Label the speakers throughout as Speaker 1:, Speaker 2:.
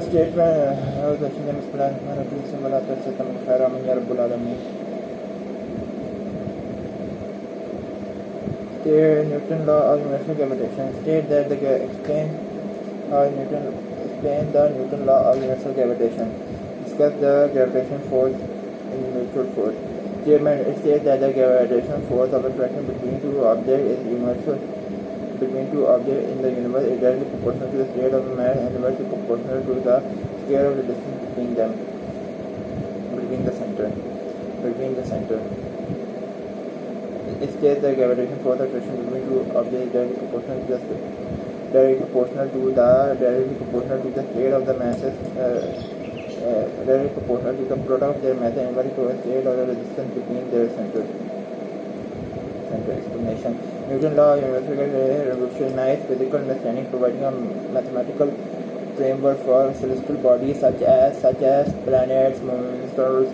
Speaker 1: statement هذا الشيء مثل أنا بسم الله ترسل من خير من يا رب العالمين. Here Newton law of universal gravitation state that explain the Newton law of universal gravitation. Discuss the gravitation force in mutual force. Statement states that the gravitation force of attraction between two objects is universal. Between two objects in the universe is directly proportional to the state of mass and inversely proportional to the square of the distance between them. Between the center. It states the gravitation force of attraction between two objects is directly proportional to the state of the masses. Directly proportional to the product of their mass and inversely to the state of the resistance between their center. Explanation. Newton's law of universal gravitation revolutionized physical understanding, providing a mathematical framework for celestial bodies such as planets, moons, stars.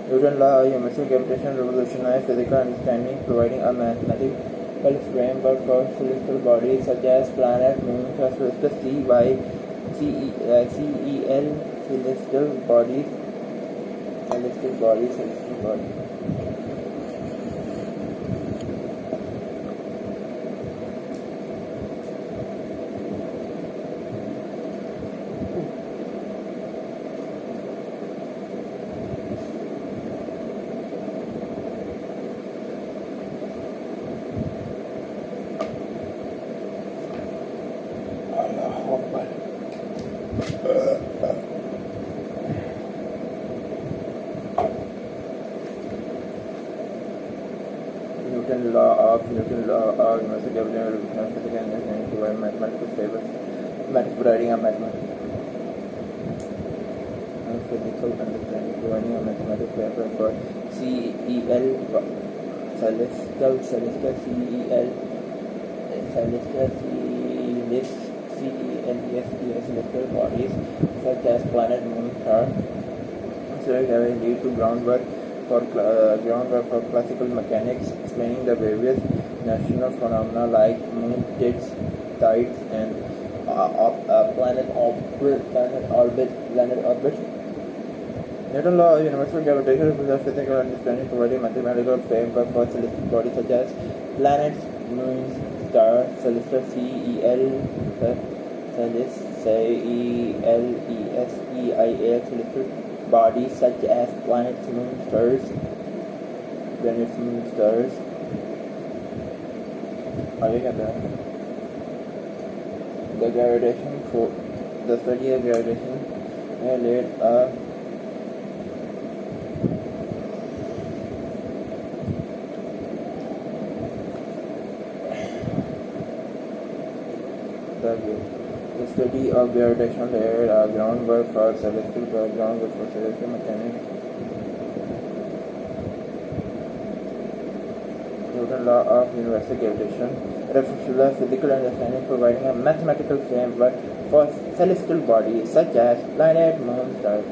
Speaker 1: Newton's law of universal gravitation revolutionized physical understanding, providing a mathematical framework for celestial bodies such as planets, moons, stars. Celestial bodies. Newton's law of universal gravitation revolutionized physical understanding, providing mathematical framework providing a mathematical for celestial bodies such as planet, moon, stars. Zero lead to groundwork for classical mechanics, explaining the various natural phenomena like moon tides, and planet orbit. Newton's law of universal gravitation is a physical understanding, providing mathematical framework for celestial bodies such as planets, moons, stars, celestial celestial bodies such as planets, moons, stars. The gravitation for the study of gravitation laid a The study of gravitation laid a groundwork for celestial mechanics. Newton's law of universal gravitation revolutionized physical understanding, providing a mathematical framework for celestial bodies such as planets, moons, stars.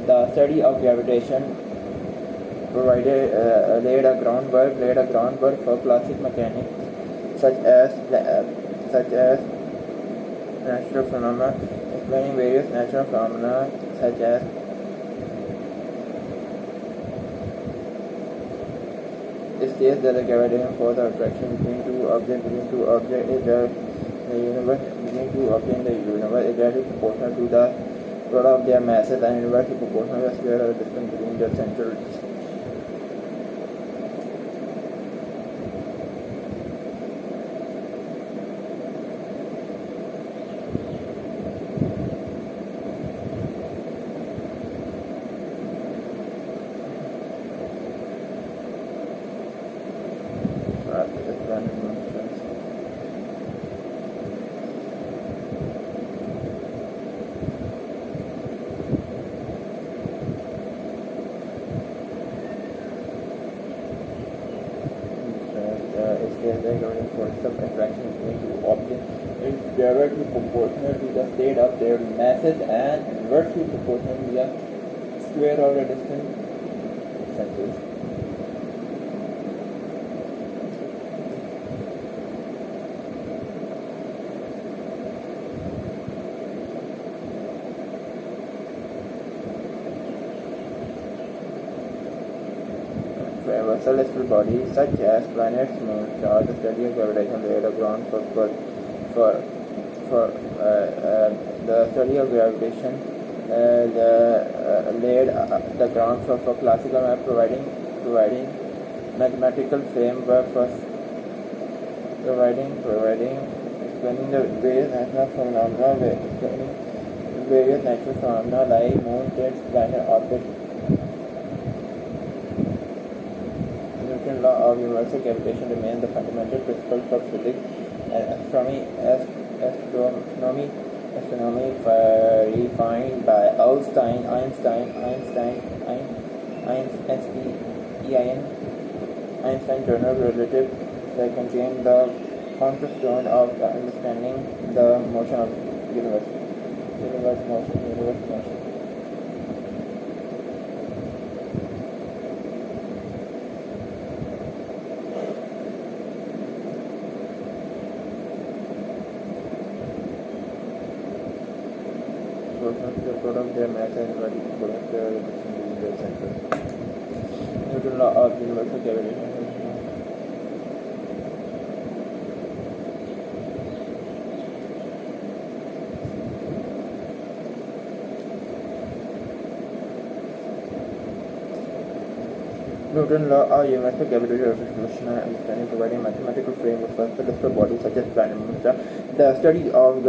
Speaker 1: The study of gravitation laid a groundwork for classical mechanics such as natural phenomena, explaining various natural phenomena such as it states that the gravitation force of attraction between two objects in the universe is directly proportional to the product of their masses and inversely proportional to the square of the distance between their centers. The governing force of attraction between two objects is directly proportional to the state of their masses and inversely proportional to the square of the distance centers. framework, celestial bodies such as planets, moons, stars. The study of gravitation laid a ground for the study of gravitation laid the ground for classical math, providing mathematical framework for explaining the various natural phenomena like moon, tides, planet orbit. Newton's law of universal gravitation remains the fundamental principle for physics and astronomy refined by Einstein general relative that contain the cornerstone of understanding the motion of universe. Universe motion. The product their mass and product their Newton's law of universal gravitation. Newton's law of universal gravitation revolutionary understanding, providing mathematical framework for celestial bodies such as planet and moon. The study of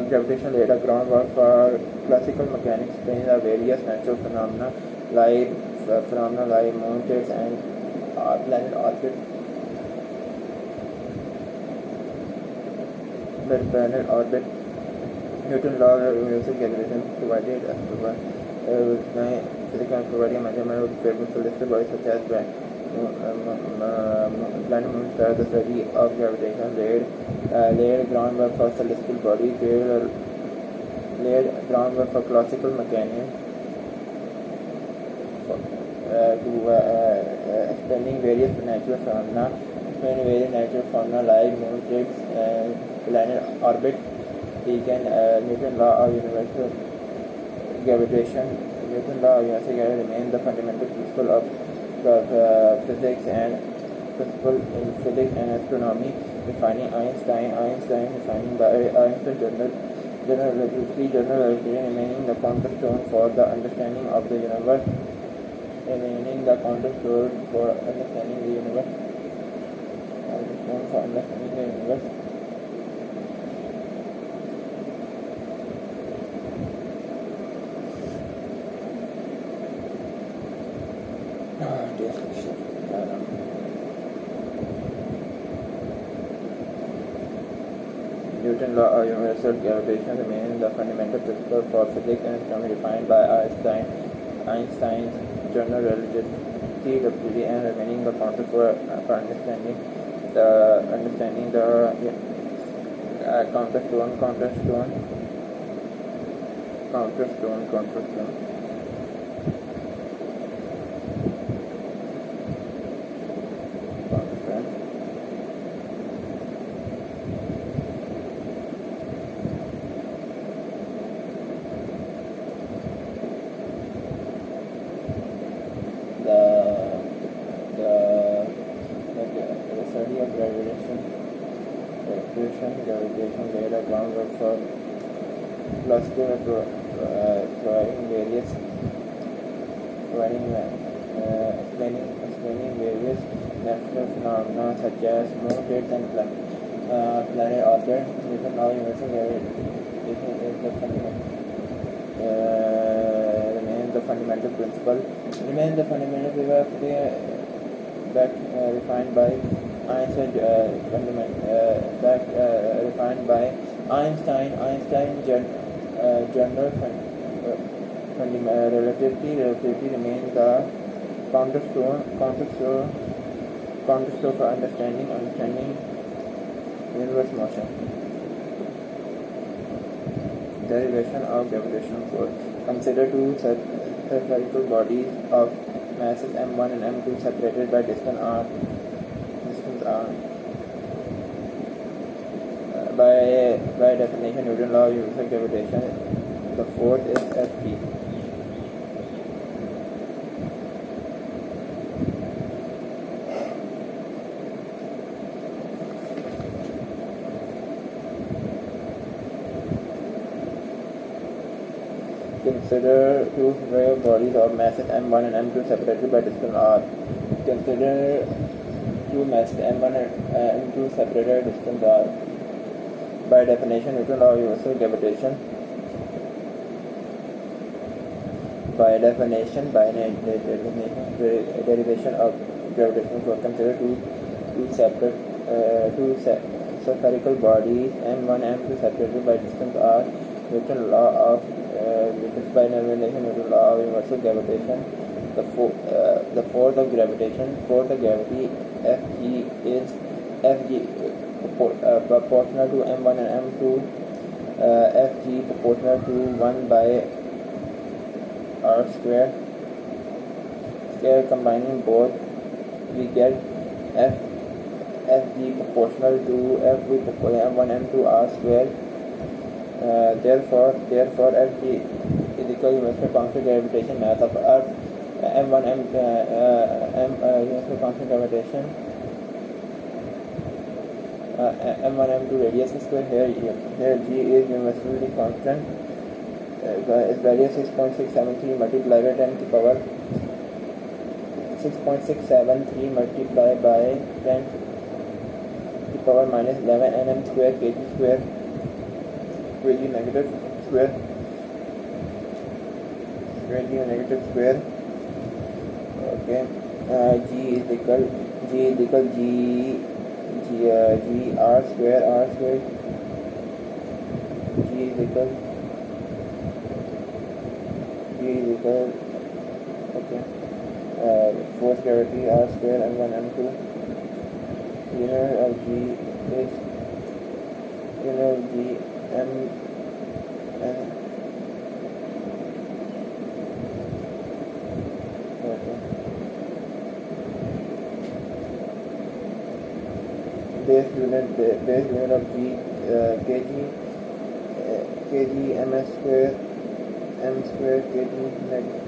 Speaker 1: gravitation laid a groundwork for classical mechanics, explaining the various natural phenomena like moon tides and planet orbit. Newton's law of universal gravitation provided providing mathematical framework for celestial bodies such as planet, moon, stars. The study of gravitation laid groundwork for celestial bodies, laid groundwork for classical mechanics, explaining various natural phenomena like moon tides and planet orbit. Newton's law of universal gravitation. Newton's law of universal gravitation remains the fundamental principle of physics and astronomy, defining Einstein defining by Einstein general relativity remaining the cornerstone for the understanding of the universe. Newton's law of universal gravitation remains the fundamental principle for physics and astronomy, defined by Einstein's general relativity and remaining the concept for understanding the cornerstone. The study of gravitation laid a groundwork for classical explaining various natural phenomena such as moon tides and planet orbit. Newton's law of universal gravitation is the remains the fundamental principle that refined by Einstein general relativity remains the cornerstone for understanding universe motion. Derivation of gravitational force. Consider two spherical bodies of masses m1 and m2 separated by distance r. By definition, Newton's law of universal gravitation, the force is Fp. Consider two real bodies of masses m1 and m2 separated by distance r. Consider two masses m1 and m2 separated by distance r. By definition, Newton's law of universal gravitation. By definition, derivation of gravitational force. Consider two separate spherical bodies m1 and m2 separated by distance r. Newton's law of by definition, Newton's law of universal gravitation. The force of gravity Fg proportional to m1 and m2. Fg proportional to 1 by r square. Combining both, we get Fg proportional to Fv m1 m2 r square. Therefore Fg is equal to universal constant gravitation mass of Earth. M1 universal constant gravitation. M1 m2 radius square. Here g is universally constant. Its value is 6.673 multiplied by 10 to the power 6.673 multiplied by 10 to the power minus 11 nm square kg square kg negative square okay. G is equal g r square g is equal okay. Force gravity r square m1 m2. Unit of g is m n okay. Base unit of g kg ms square m square kg negative.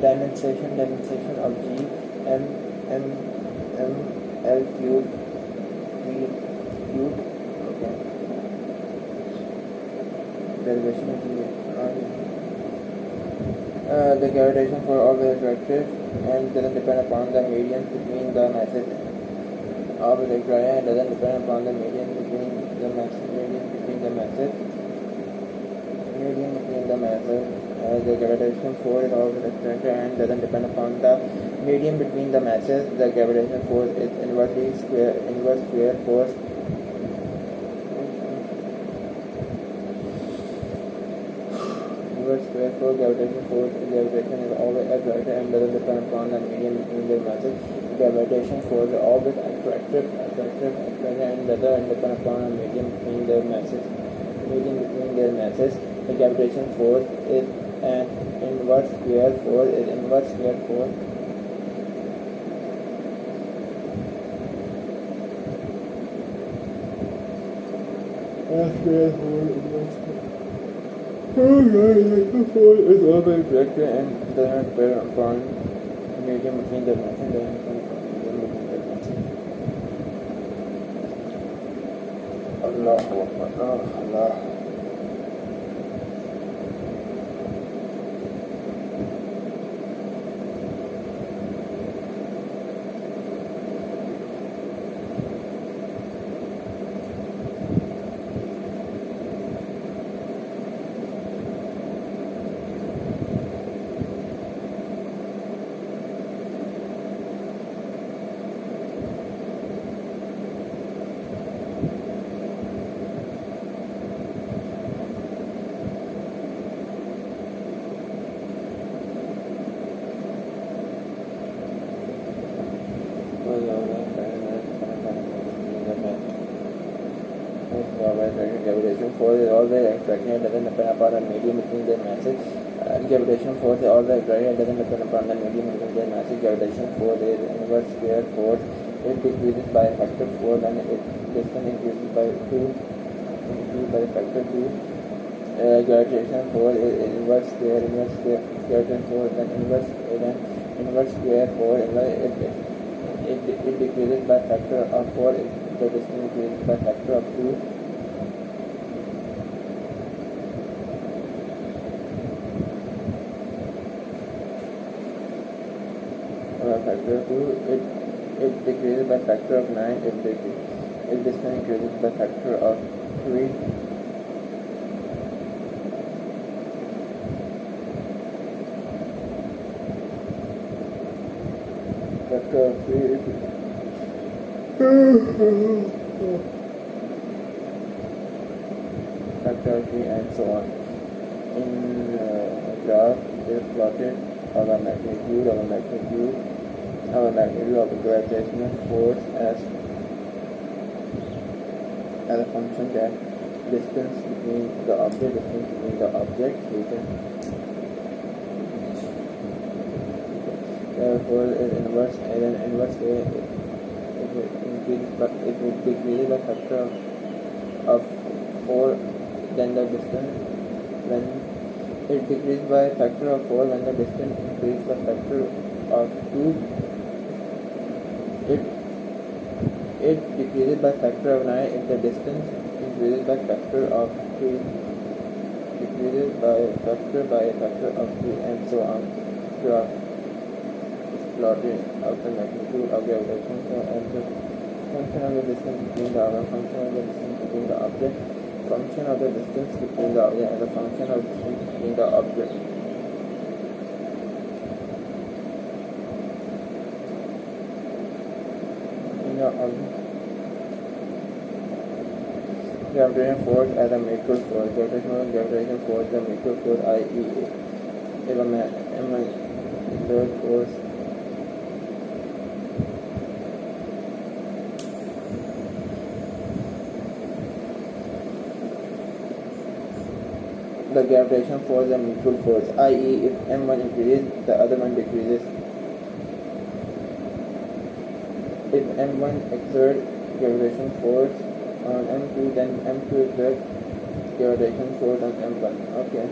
Speaker 1: Demonstration of g m l cube okay. Derivation of g the gravitation for always attractive and doesn't depend upon the median between the masses. Always attractive and doesn't depend upon the median between the masses. The gravitation force is always attractive and doesn't depend upon the median between the masses. The gravitation force is inverse square force. Inverse square force. Gravitation is always attractive and doesn't depend upon the median between the masses. Gravitation force is always attractive and doesn't depend upon the median between their masses. The gravitation force is an inverse square force. The force is always attractive and doesn't depend upon the median between the masses. Allah. Gravitation force is always acting. It doesn't depend upon the medium between their masses. Gravitation force is always acting. It doesn't depend upon the medium between their masses. Gravitation force is inverse square force. It decreases by a factor 4 and its distance increases by 2. Increases by factor 2. Gravitation force is inverse square gravitation force, then inverse square force. It decreases by factor of 4. The distance increases by factor of 2. Factor of 2. It decreases by factor of 9. If distance increases by factor of 3. Factor of 3 factor of 3 and so on. In graph is plotted our magnitude of the gravitational force as a function that distance between the object therefore is inverse and an inverse way it would decrease by factor of 4 then the distance when it decreases by a factor of 4 when the distance increases by factor of 2. It decreases by factor of 9 if the distance increases by factor of 3. Decreases by a factor of 3 and so on. Graph is plotted of the magnitude of gravitation and the function of the distance between the object, function of the distance between the object, function of the distance between the object, and the function of distance between the object. Gravitation force as a mutual force. Gravitation force is a mutual force, i.e. if a exert force the gravitation force is a mutual force, i.e. if m1 increases, the other one decreases. If m1 exerts gravitation force on m2, then m2 exerts gravitation force on m1. Okay.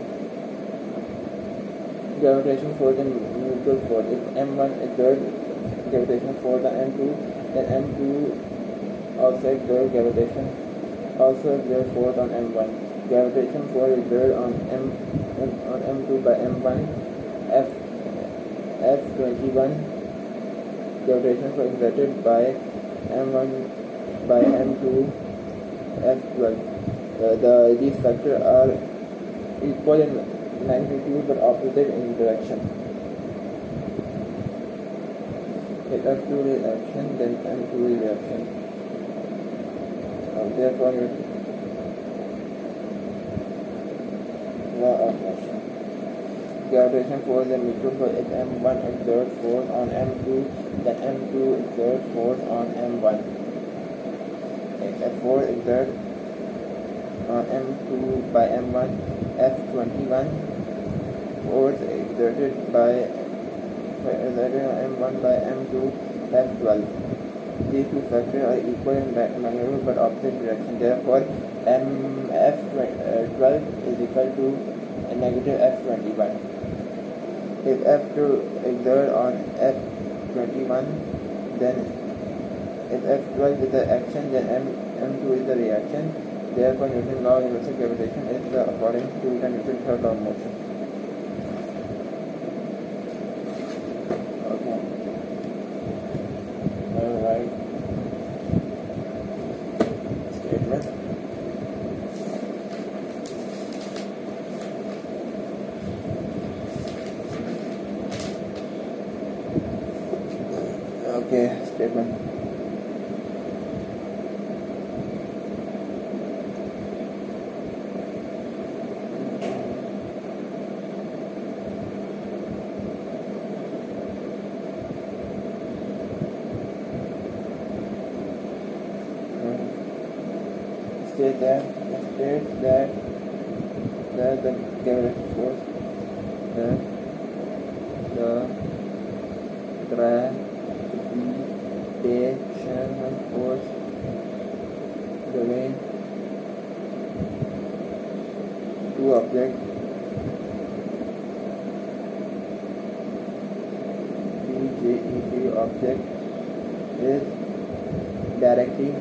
Speaker 1: Gravitation force and mutual force. If m1 exerts gravitation force on m2, then m2 also exerts force on m1. Gravitation force exerted on m2 by m1 f21. Gravitation force exerted by m1 by m2 f12. These factors are equal in magnitude but opposite in direction. If f2 is action, then m2 is reaction. Therefore, law of motion. Gravitation force is a mutual force. If m1 exerts force on m2, then m2 exerts force on m1. If f4 exerts on m2 by m1, f21 force exerted on m1 by m2, f12. These two factors are equal in magnitude but opposite direction. Therefore, f12 is equal to a negative f21. If f2 exerts on f21, then if f12 is the action, then m2 is the reaction. Therefore, Newton's law of universal gravitation is according to the Newton's third law of motion. Okay. Alright. Statement. Okay, statement. states that the gravitational force, that the gravitational force between two objects each object is directly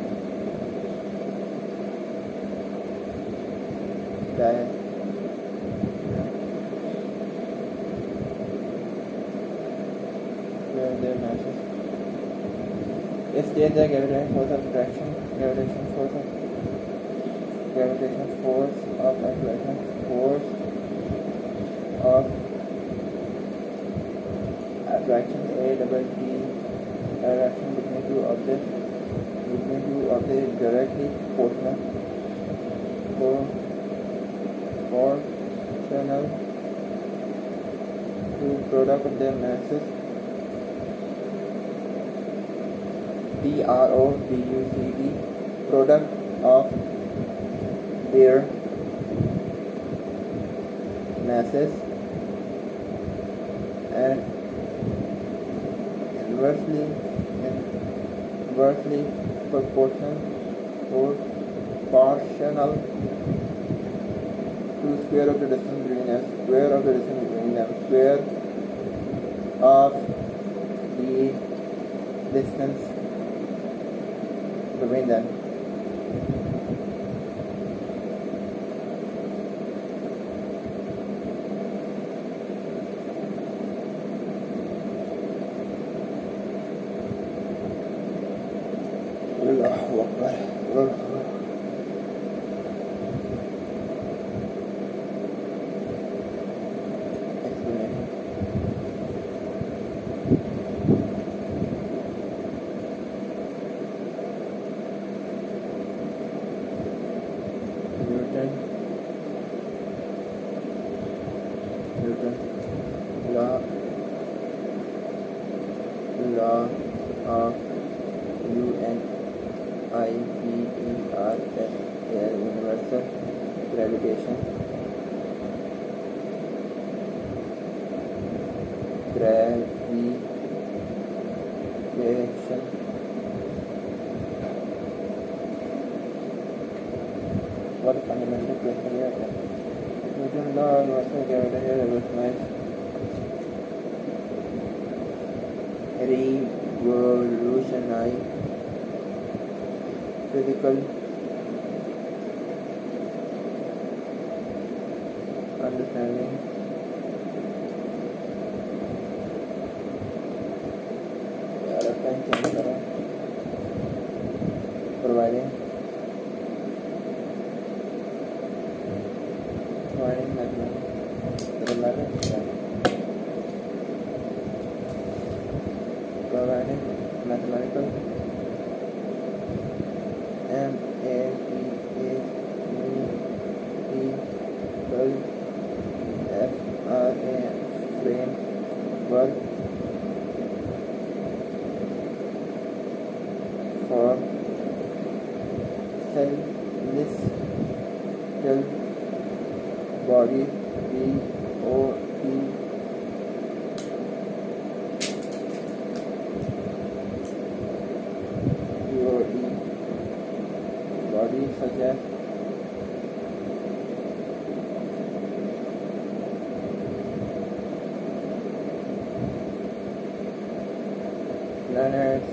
Speaker 1: their masses. It states the gravitational force of attraction, gravitational force of attraction, force of attraction attraction between two objects is directly proportional to product of their masses. PRODUCT, product of their masses, and inversely proportional to square of the distance between them, square of the distance between them. Allahu Akbar. Explanation. Newton law of universal gravitation. What a fundamental question here. Newton's law of universal gravitation revolutionized physical understanding providing mathematical framework for celestial bodies, bodies such as planets,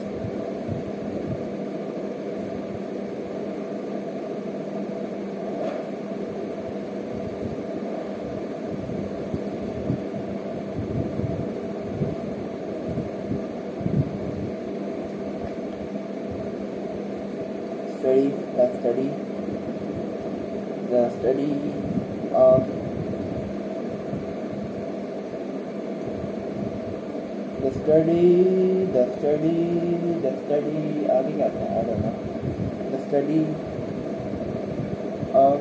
Speaker 1: the study of आगे क्या था? I don't know. The study of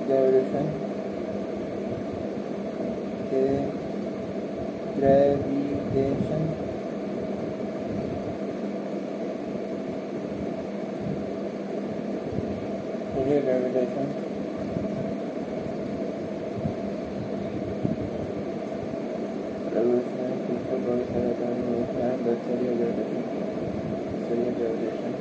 Speaker 1: gravitation Stereo gravitation. Revolutionary people body and the stereo gravitation. Stereo gravitation.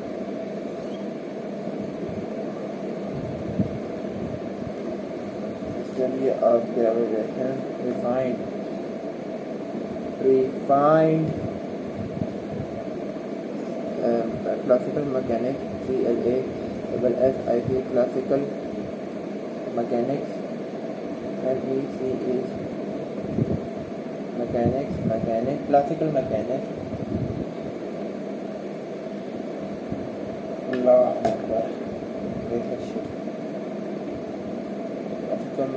Speaker 1: Study of gravitation refined classical mechanics CLA/SIC classical mechanics MEC is mechanics classical mechanics Allah Akbar classical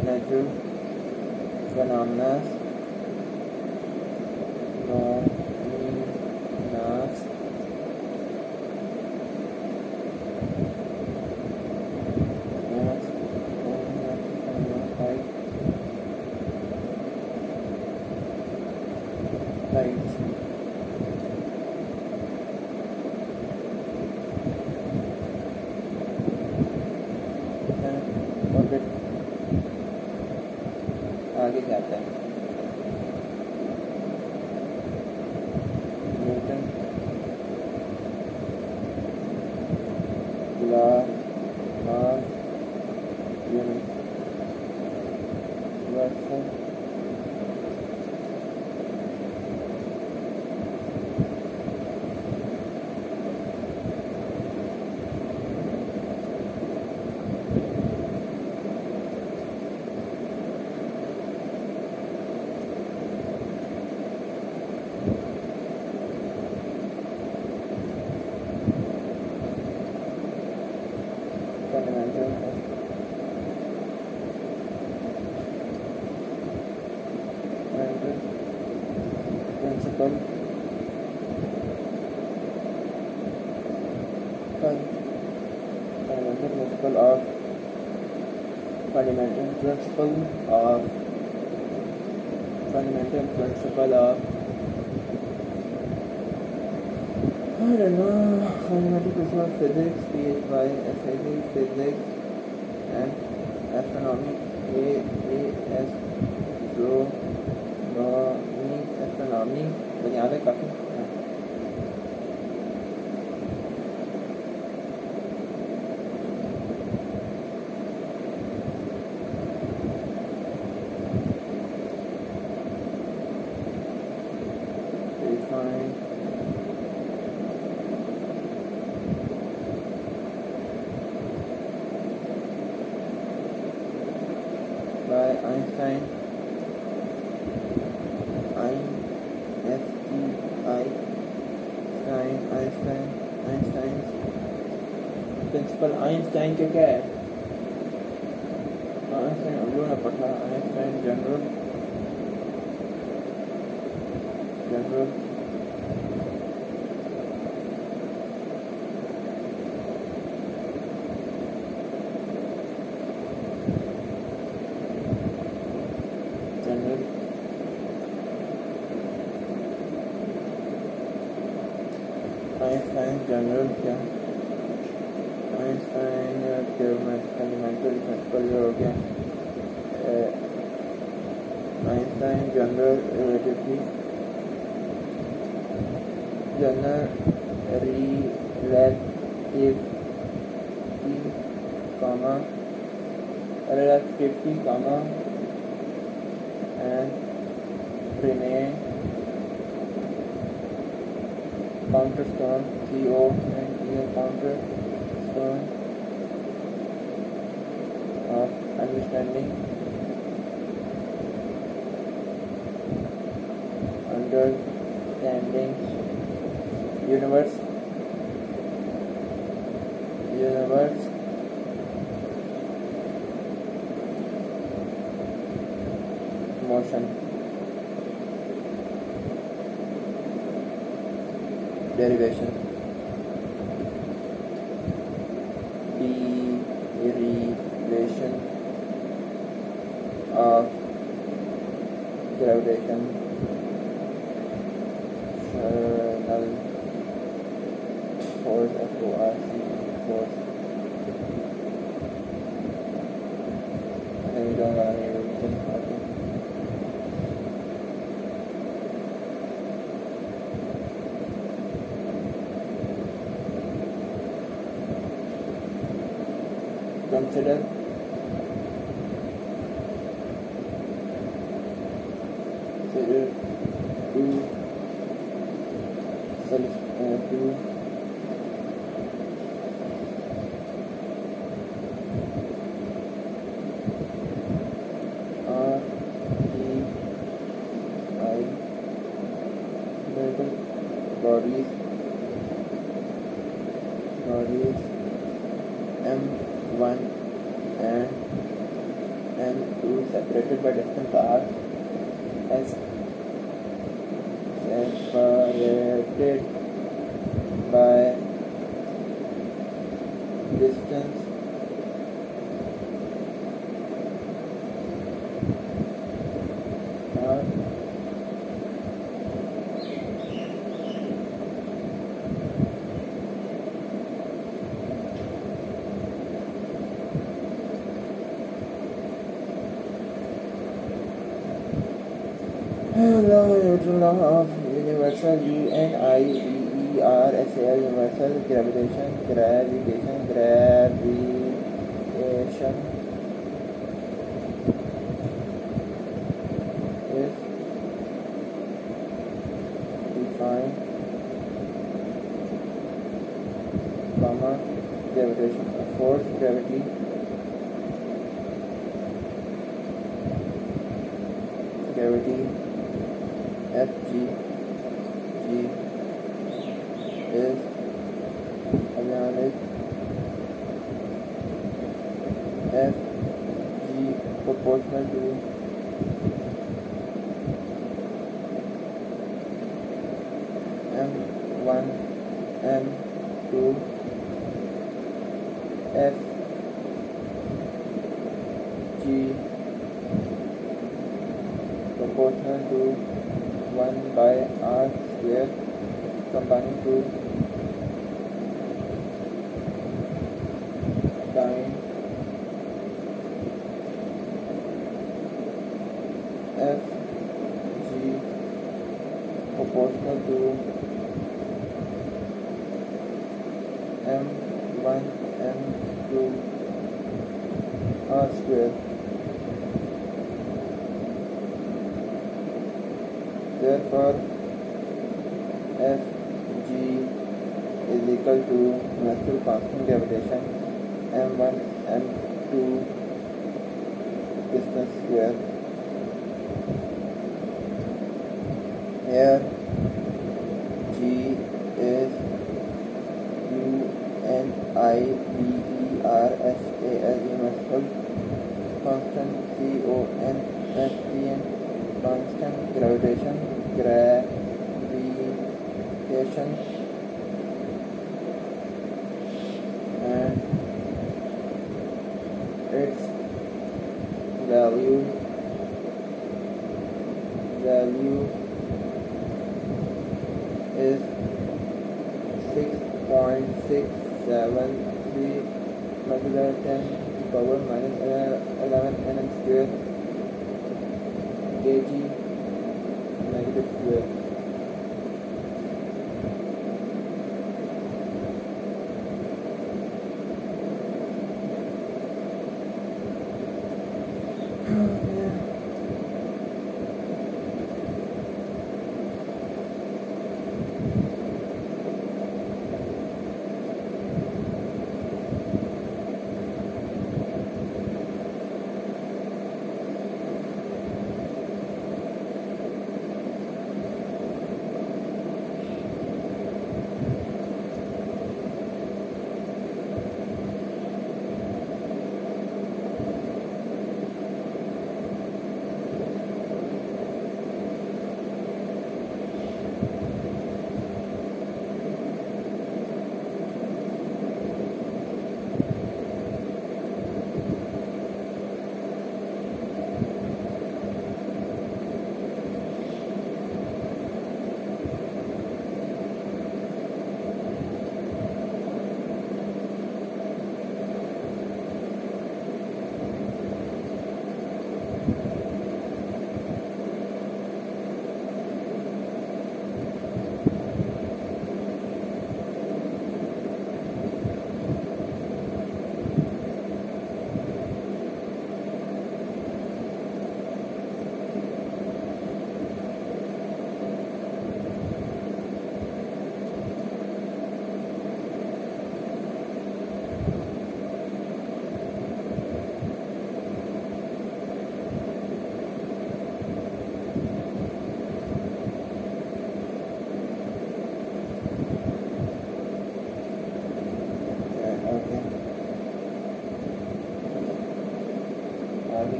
Speaker 1: natural phenomena आगे जाता है Newton law of universal fundamental principle of I don't know fundamental principle of physics PHY SID physics and astronomy astronomy बुनियाद है काफ़ी by Einstein's principal Einstein के क्या है Einstein हम लोगों ने पढ़ा आइंस्टाइन जनरल आइंस्टाइन जनरल क्या आइंस्टाइन फंडामेंटल प्रिंसिपल हो गया Einstein general relativity relativity and remain counterstone CO and here counterstone of understanding universe motion derivation. Derivation of gravitational force force. And we don't have any reason. Okay. Consider two bodies M1 and M2 separated by distance R as separated by distance R. Newton law of universal UNIVERSAL universal gravitation is defined, gravitation force gravity Fg is harmonic. Fg proportional to M1 M2 Fg proportional to 1 by R square combining to time Fg proportional to M1 M2 R square. Therefore, Fg is equal to natural constant gravitation M1 M2 distance square. Here G is UNIVERSAL universal constant, CONSTANT constant gravitation and its value is 6.673 multiplied 10 to the power minus 11 nm square kg negative square.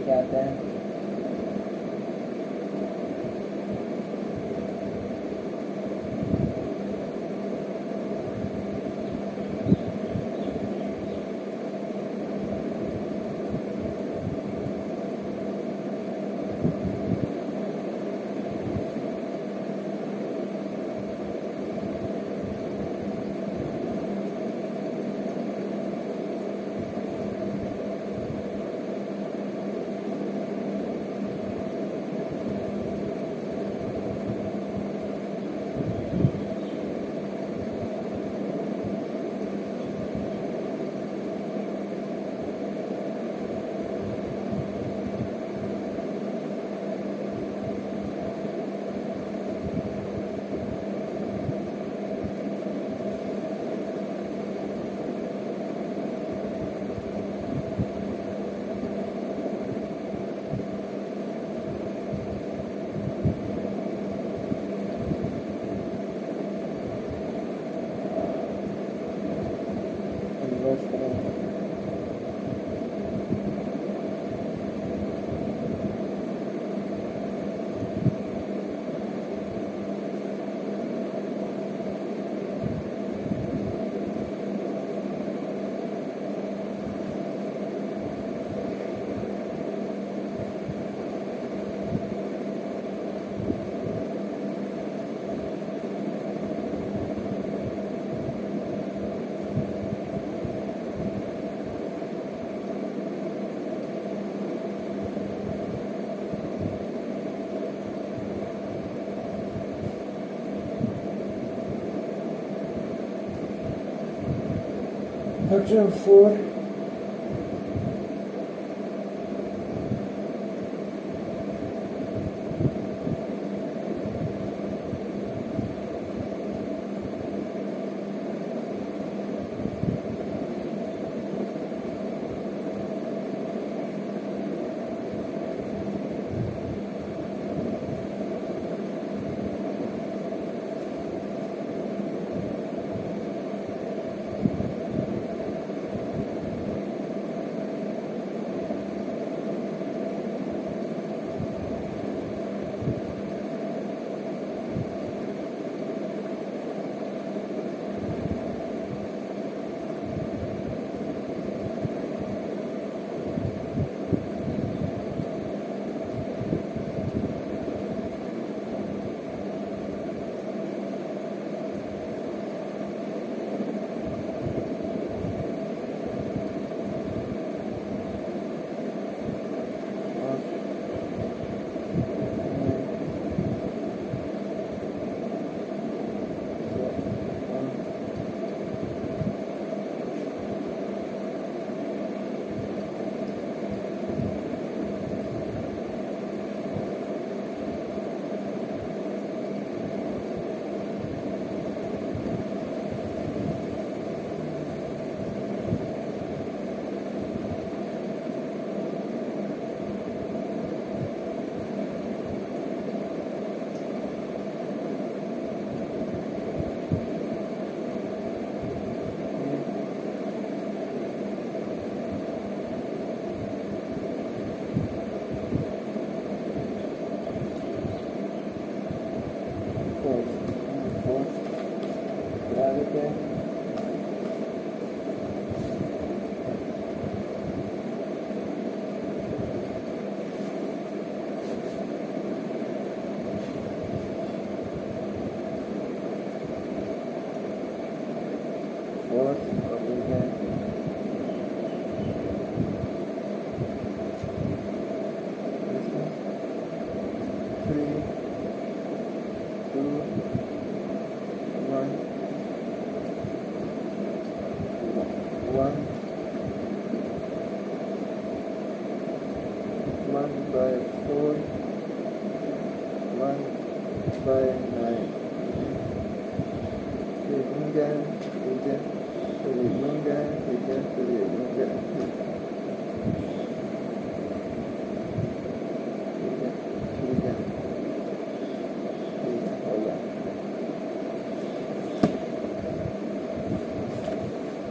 Speaker 1: लेके आते हैं। Inverse करेंगे। Section 4.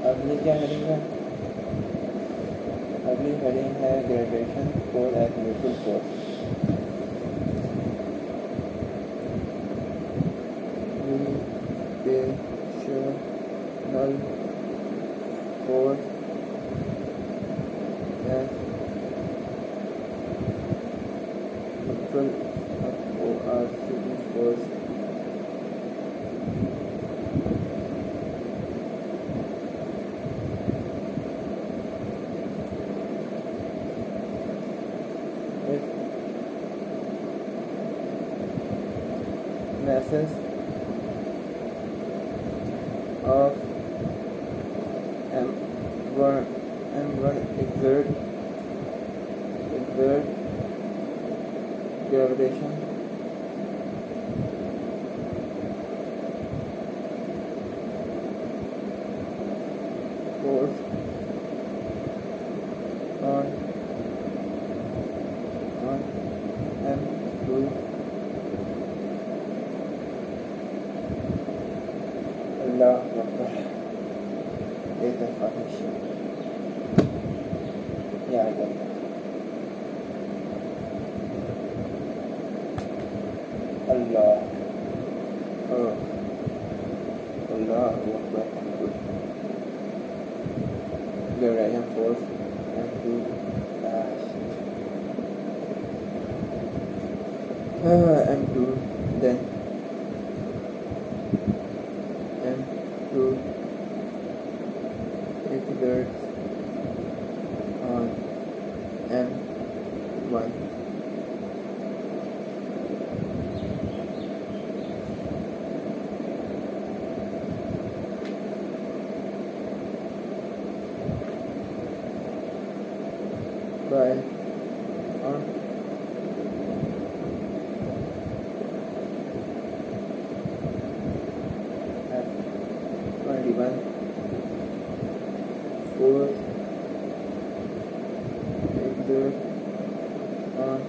Speaker 1: अगली क्या heading है? अगली heading studying her graduation force as mutual force. Gravitational force as mutual force. Masses of M1 exert gravitation force on M2 Allah Akbar. It's a fucking shit. Yeah, I got it. Allah. Oh. Allah Akbar. Gravitation force M2 M2 then M2 exerts on M1 by on F21 force exert on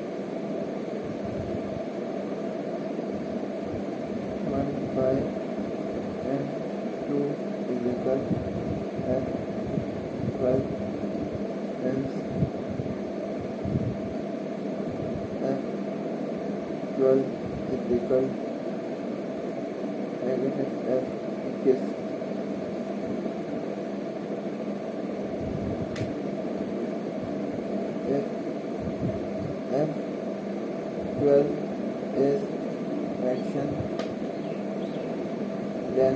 Speaker 1: 1 by M2 is equal F12 times F12 is equal negative F kiss if F12 is action, then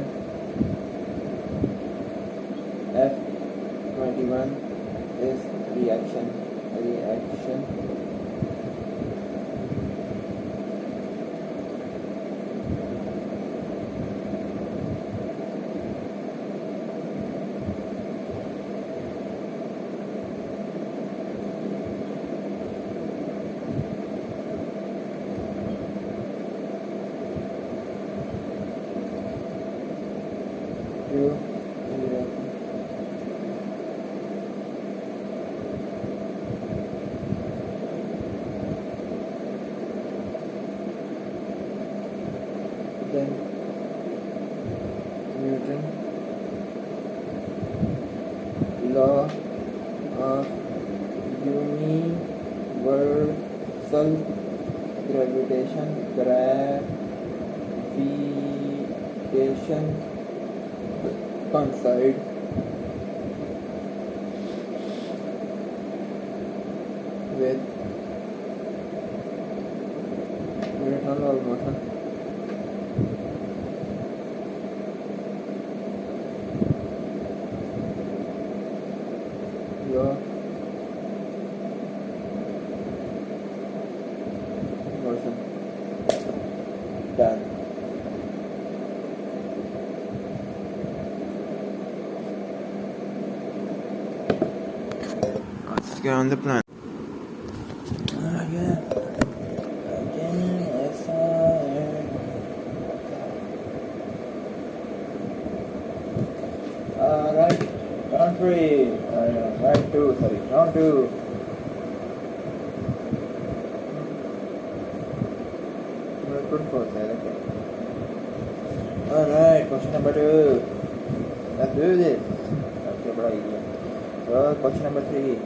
Speaker 1: F21 is reaction. Then Newton law of universal gravitation coincide with Newton law of motion. Law motion. Done. Let's get on the plan. Yeah. Right. Round 3. Round 2. Sorry. Round 2. Okay. Alright, question number 2. Let's do this. Okay, bro. So, question number 3.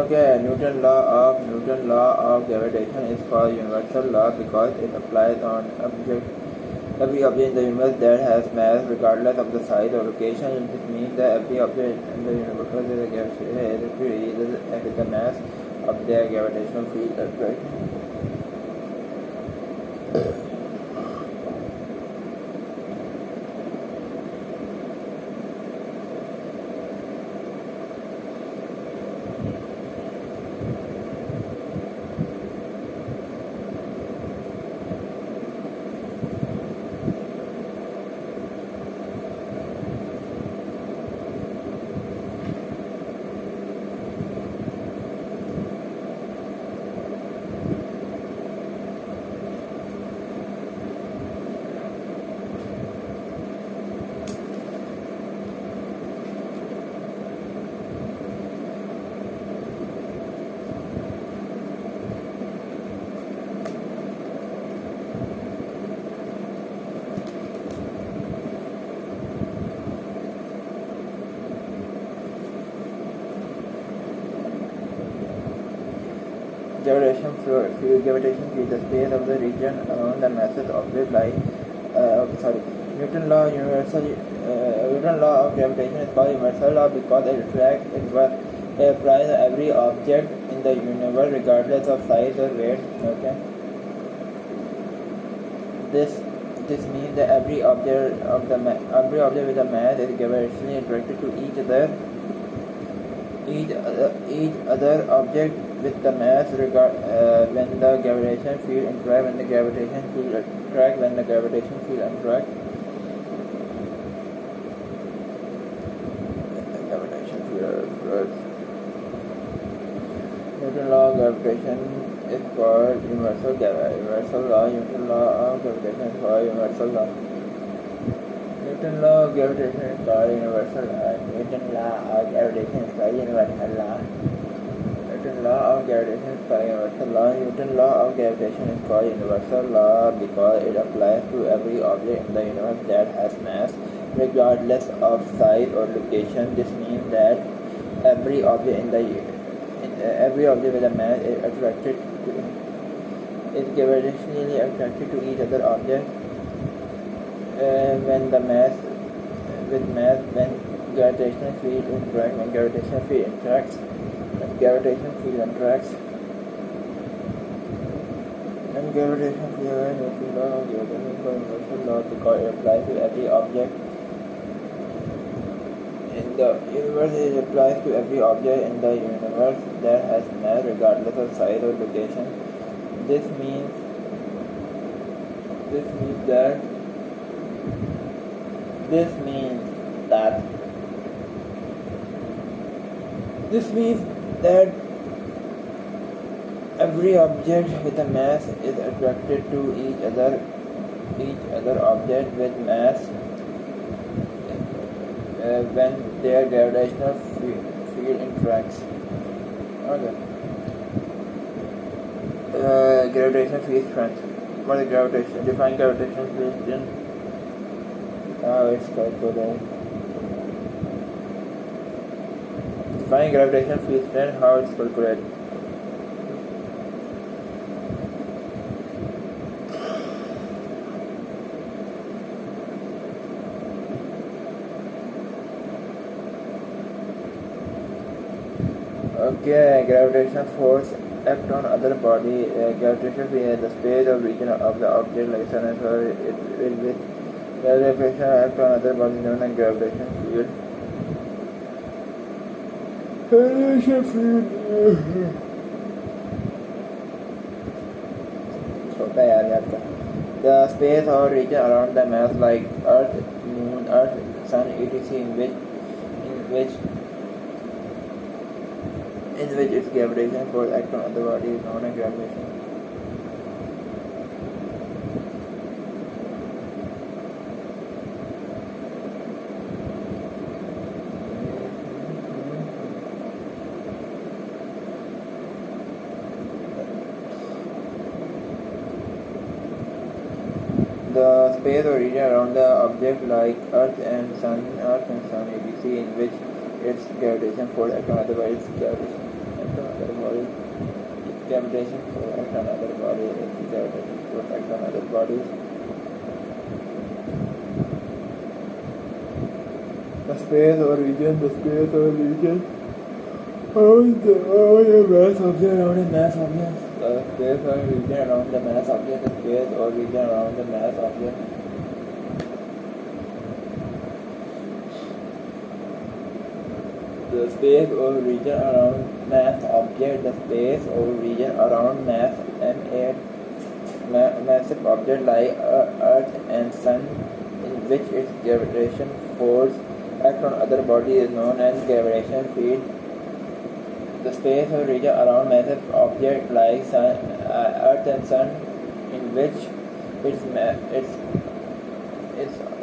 Speaker 1: Okay, Newton law of gravitation is called universal law because it applies on every object in the universe that has mass regardless of the size or location. This means that every object in the universe is a gravitational with the mass of their gravitational field attraction. Gravitation field, the space of the region around the masses object like Newton law of gravitation is called universal law because it applies to every object in the universe regardless of size or weight. Okay. This means that every object with a mass is gravitationally attracted to each other object with the mass when the gravitation field interact when the gravitation field attract when the gravitation field interact Newton law of gravitation is called universal law. Newton law of gravitation is called universal law. Newton law of gravitation is called universal law. Newton law of gravitation is called universal law. Newton law of gravitation is called universal law. Newton law of gravitation is called universal law because it applies to every object in the universe that has mass, regardless of size or location. This means that every object with a mass is gravitationally attracted to each other object when gravitational field interacts. When gravitational field interacts. And gravitation field interacts. And gravitation field Newton law of gravitation is universal law because it applies to every object in the universe. It applies to every object in the universe that has mass regardless of size or location. This means that every object with a mass is attracted to each other object with mass when their gravitational field interacts. Okay. Gravitational field strength. What is gravitation? Define gravitational field strength. It's calculated. Define gravitational field strength. How it's calculated. Okay, gravitational force act on other body. Gravitational field is the space or region of the object like sun and solar. It will with gravitation act on other bodies known as gravitational field. Gravitational field. छोटा यार याद का. The space or region around the mass like Earth, Moon, Sun, etc. in which its gravitation force acts on other body is known as gravitation. The space or region around the object like Earth and Sun, etc. in which its gravitation force acts on other bodies gravitation. Gravitation force on other bodies. Gravitation force act on other bodies. The space or region around the mass object, around the mass object. The space or region around the mass object. The space or region around the mass object. The space or region around mass object. The space or region around massive object like Earth and Sun, in which its gravitation force act on other bodies, is known as gravitation field. The space or region around massive object like Earth and Sun, in which its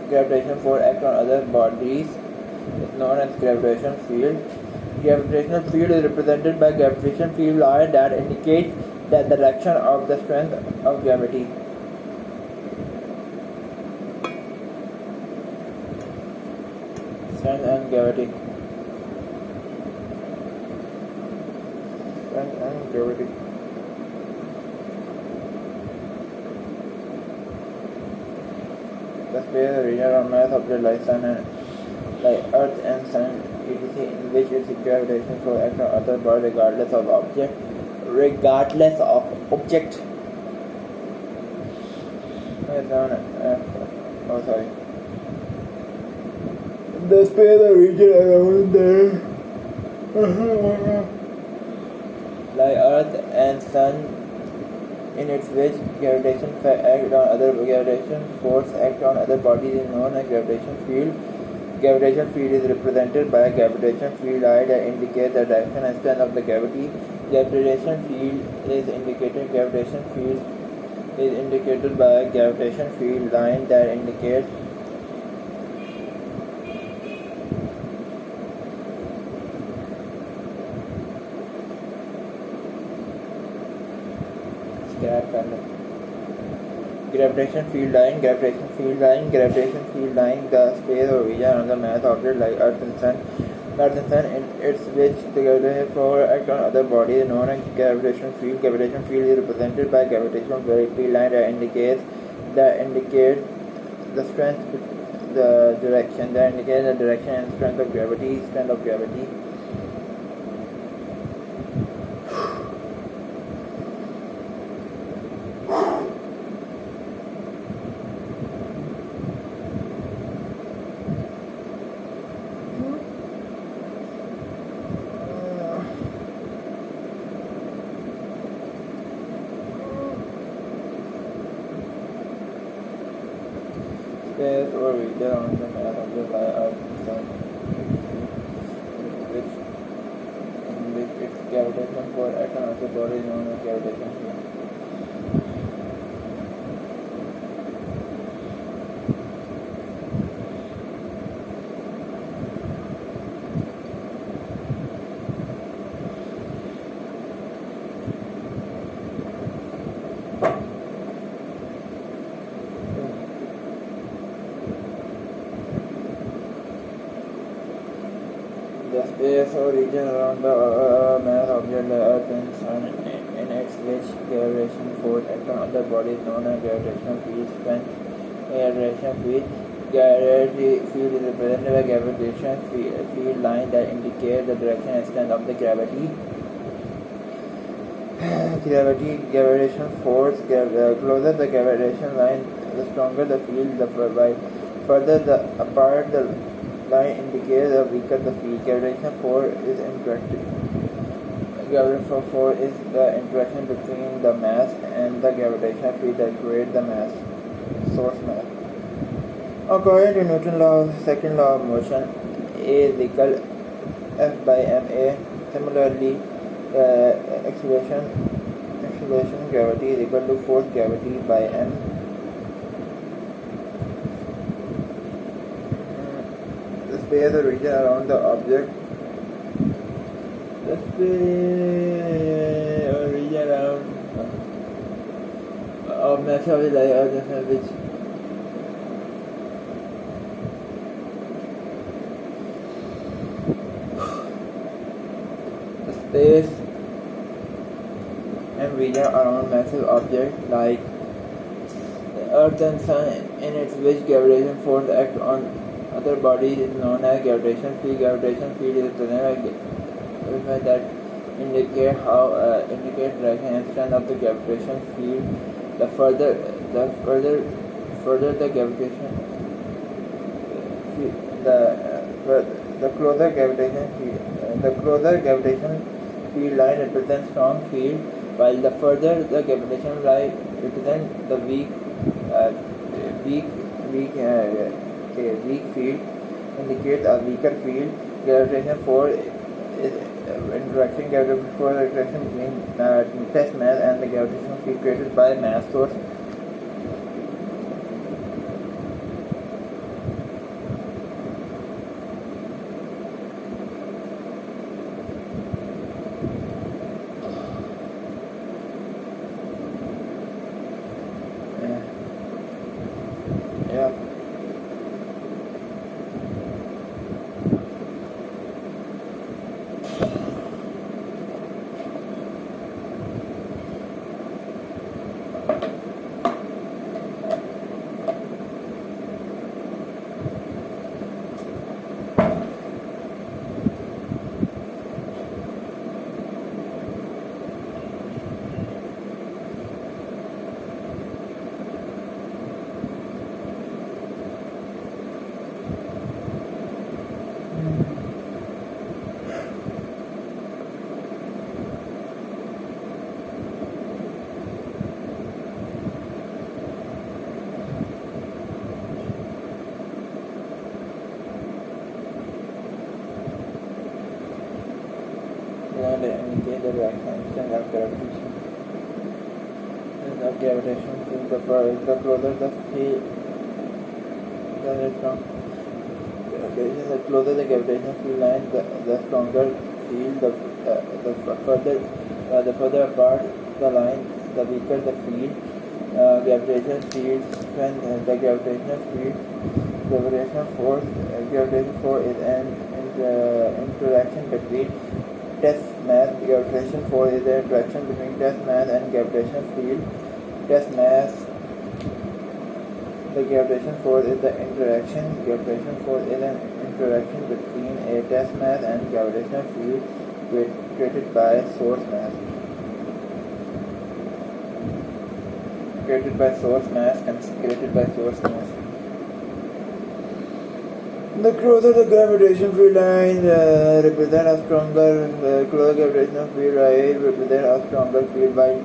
Speaker 1: gravitation force act on other bodies, is known as gravitation field. Gravitational field is represented by gravitation field line that indicates the direction of the strength of gravity. Strength and gravity. Strength and gravity. The space or region around mass object like Earth and Sun, etc., in which its gravitation force acts on other bodies regardless of object. The space or region around the like Earth and Sun, in its which gravitation act on other gravitation force act on other bodies, is known as gravitation field. Gravitation field is represented by a gravitation field line that indicates the direction and strength of the gravity. Gravitation field is indicated by a gravitation field line that indicates gravitation field line, the space or region on the mass object like Earth and Sun, in its which the gravitation force act on other bodies, known as gravitation field. Gravitation field is represented by gravitation field line that indicates the strength, the direction and strength of gravity. Space or region on the mass object like Earth and Sun, in which its gravitation force act on other bodies, known as gravitation field. The space or region around the mass object like Earth and Sun, in its which gravitation force act on other bodies, known as gravitational field. Strength. Gravitational field. Gravity field is represented by gravitation field line that indicates the direction and strength of the gravity. Gravitation force. Closer the gravitation line, the stronger the field. Further apart the line indicates the weaker the field. Gravitation force is the interaction between the mass and the gravitational field that creates the mass, source mass. According to Newton's law, second law of motion, A is equal F by ma. Similarly, acceleration gravity is equal to force gravity by m. The space or region around the object. The space or region around of mass object like Earth, which space material around massive objects like the Earth and Sun, in its which gravitational force acts on other bodies, is known as gravitational field. Gravitational field is the that indicate direction and strength of the gravitational field. The further the gravitation field, the closer gravitational field line represents strong field, while the further the gravitational line represents the uh, weak weak field, indicates a weaker field. Gravitation force is gravitational force interaction between test mass and the gravitational field created by mass source. Yeah. Indicate the direction of gravitation. The gravitation field, the closer the field, the closer the gravitational field line, the stronger field. The further apart the line, the weaker the field. Gravitational field strength. The gravitational field, gravitational force. Gravitational force is an interaction between test mass. Gravitational force is the interaction between test mass and gravitational field. Test mass. The gravitational force is the interaction. Gravitational force is an interaction between a test mass and gravitational field created by source mass. Created by source mass. The closer the gravitational field line represent a stronger closer gravitational field line represent a stronger field, while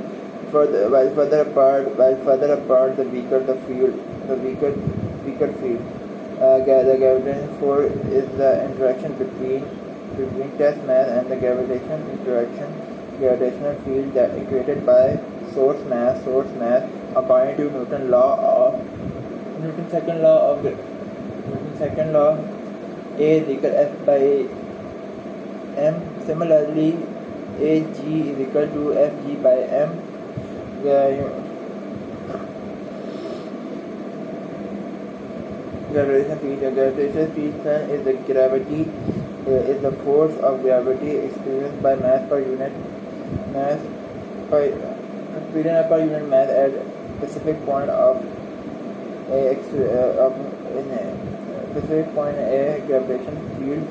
Speaker 1: further apart the weaker the field, weaker field. The gravitational force is the interaction between test mass and the gravitational field that is created by source mass. According to Newton's second law, A is equal F by M. Similarly, AG is equal to FG by M. Gravitational field is the gravity is the force of gravity experienced by mass per unit mass at specific point specific point A gravitation field.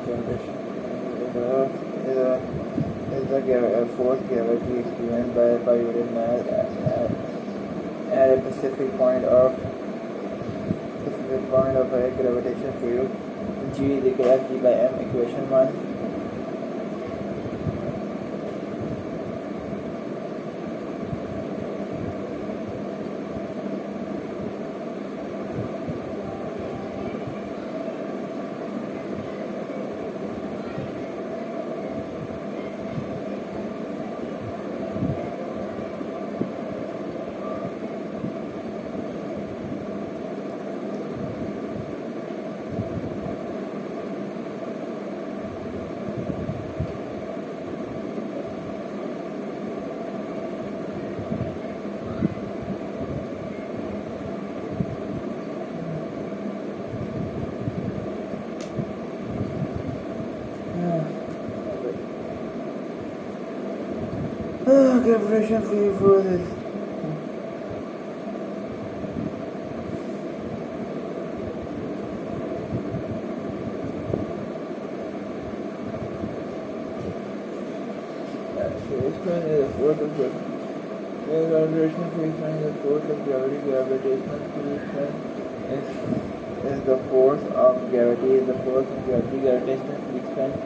Speaker 1: Gravitation is the force gravity experienced by unit mass at a specific point of a gravitation field. G is equal to F G by M, equation 1. Gravitation field force is a force of gravity. Gravitational field strength is the force of gravity. Gravitational field strength is the force of gravity. Is the force of gravity. Gravitational field strength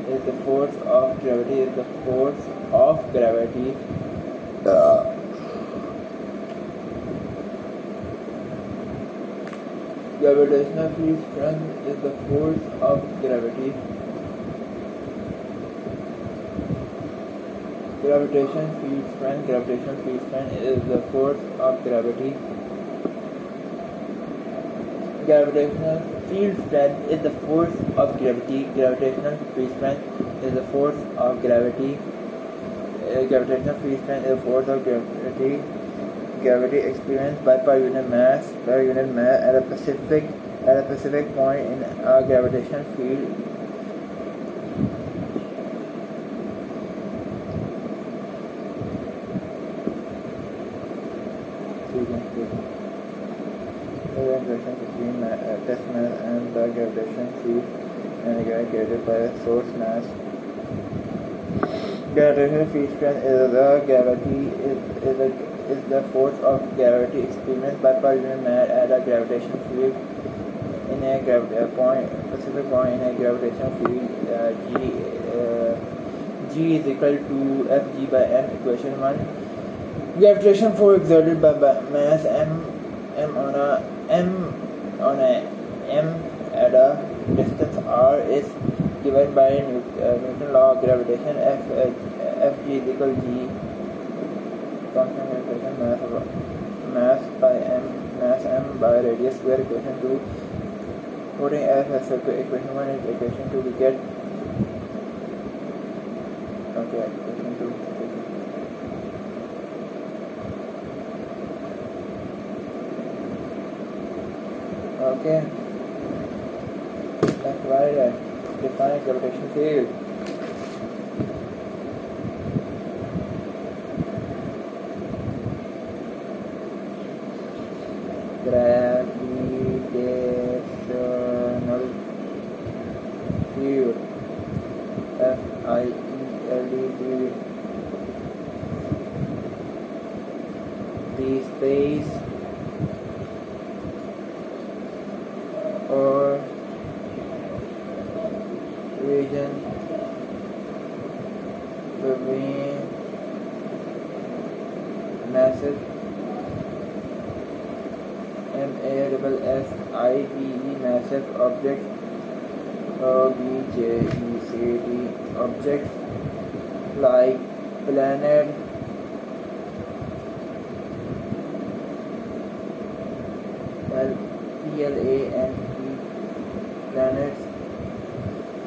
Speaker 1: is the force of gravity. Is the force of gravity. Gravitational field strength is the force of gravity. Gravitational field strength is the force of gravity. Gravitational field strength is the force of gravity. Gravitational field strength is the force of gravity. Gravitational field strength is the force of gravity. Gravity experienced by per unit mass at a specific point in a gravitational field. The interaction between test mass and the gravitation field and gated by source mass. Gravitational field strength is the force of gravity experienced by per unit mass at a gravitation field in a specific point in a gravitational field. G is equal to Fg by M, equation 1. Gravitation force exerted by mass m at a distance r is given by Newton's law of gravitation. Fg is equal to G constant gravitation mass m by radius square, equation 2. Putting F as equation 1 is equation 2, we get equation 2. Okay. That's right. Define gravitation field. Gravitational field. Field. The space or region between massive massive objects objects like planet, planets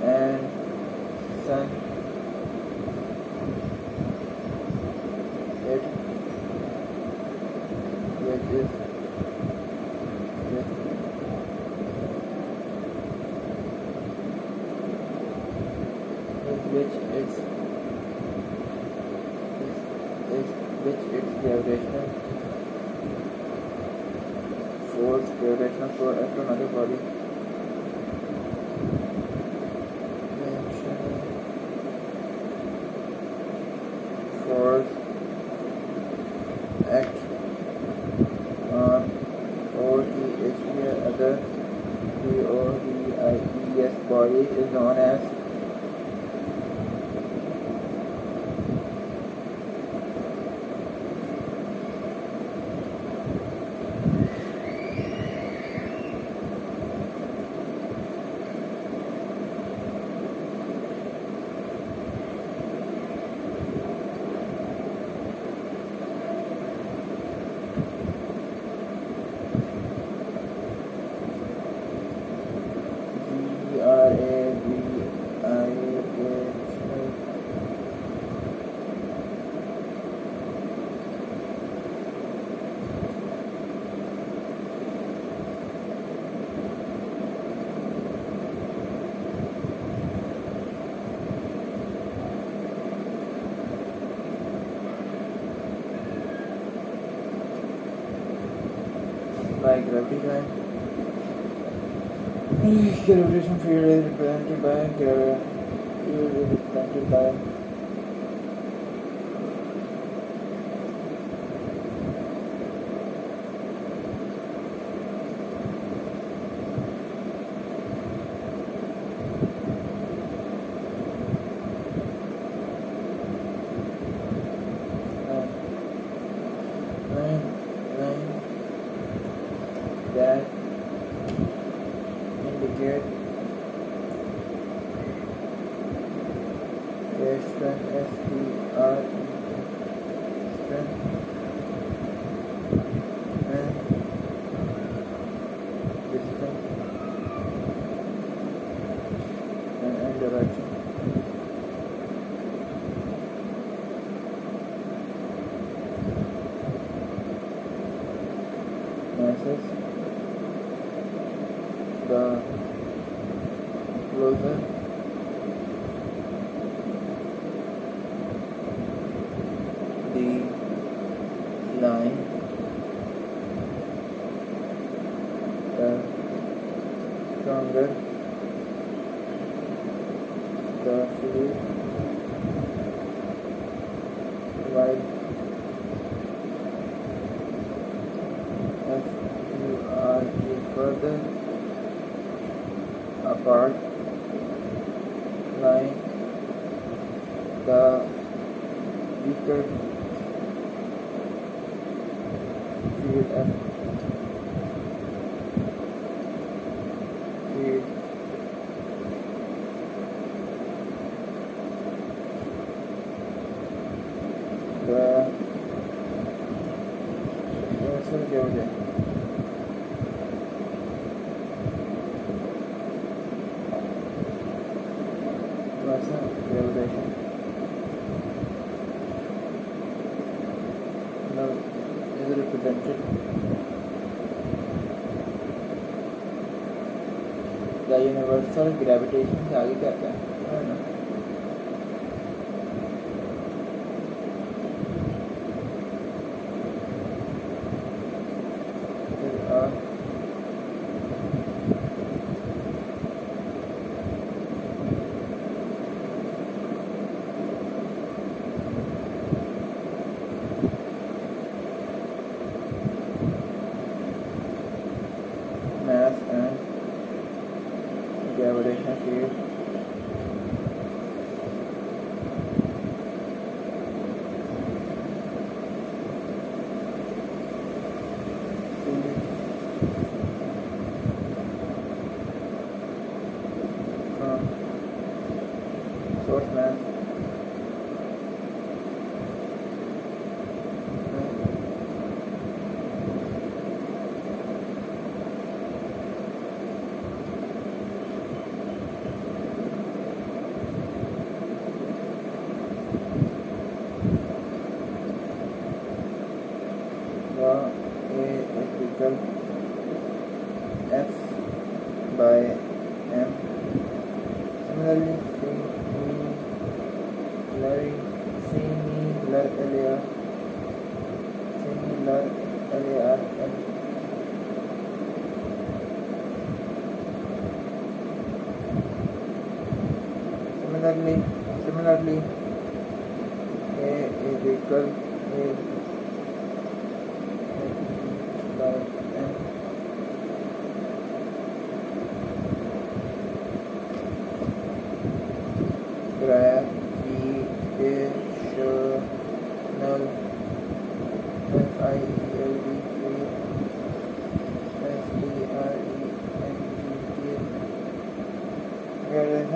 Speaker 1: and sun, which its gravitational force acts on another body. body is known as by gravity line. Gravitation field is represented by that indicate a strength STR strength and distance and direction. Masses. The closer the line, the stronger the fluid, while as you are further apart line, the weaker field F field the universal gravitation. Gravitation now is represented the universal gravitation से आगे क्या आता है ना mass and gravitation field from source mass A is equal F by M. Similarly, similar LAR and similarly A is equal A by M.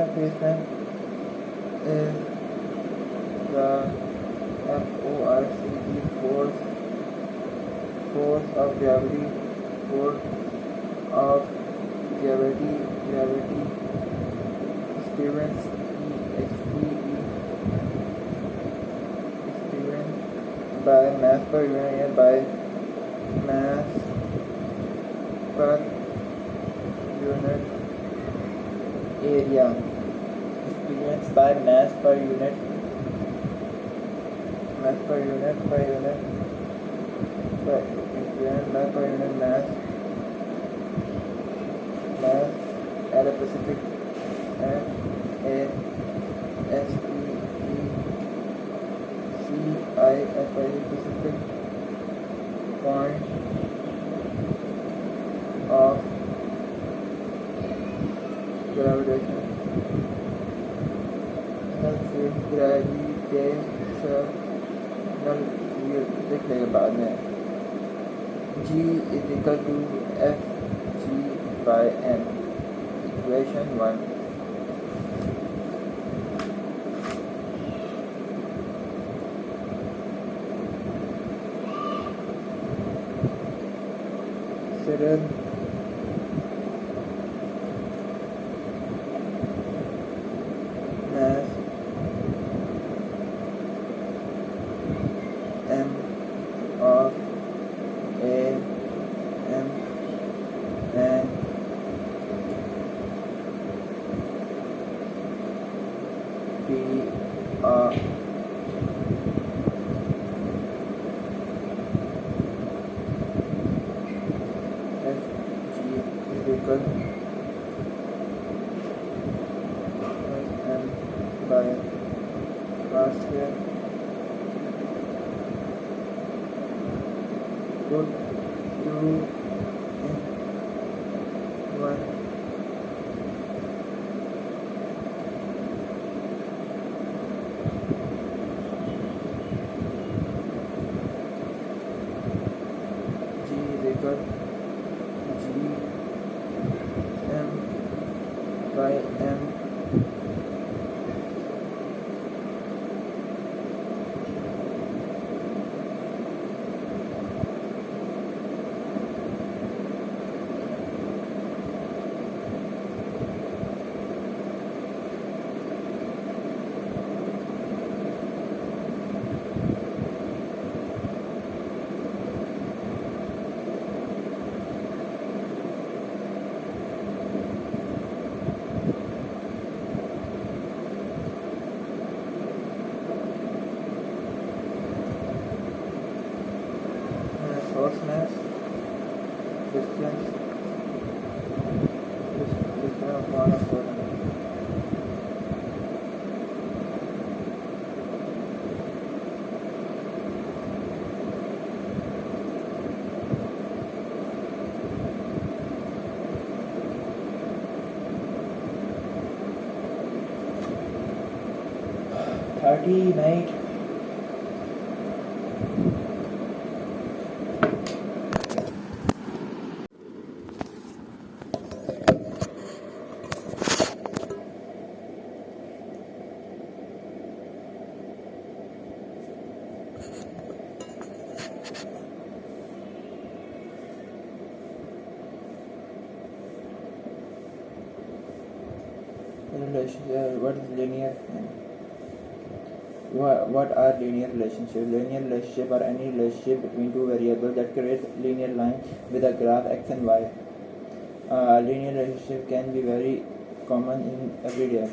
Speaker 1: displacement is the force of gravity, force of gravity experience by mass per unit area by mass per unit area. Experience by mass per unit experience by per unit mass at a specific specific point of gravitational field देख लेंगे बाद में. G is equal to Fg by m. Equation 1. Consider mass m of a m and p of equal m by r square. Put 2 in 1. G is equal G m by m source mass distance upon a source mass. Mate. What is linear? What are linear relationships? Linear relationship are any relationship between two variables that creates linear line with a graph x and y. Linear relationship can be very common in everyday.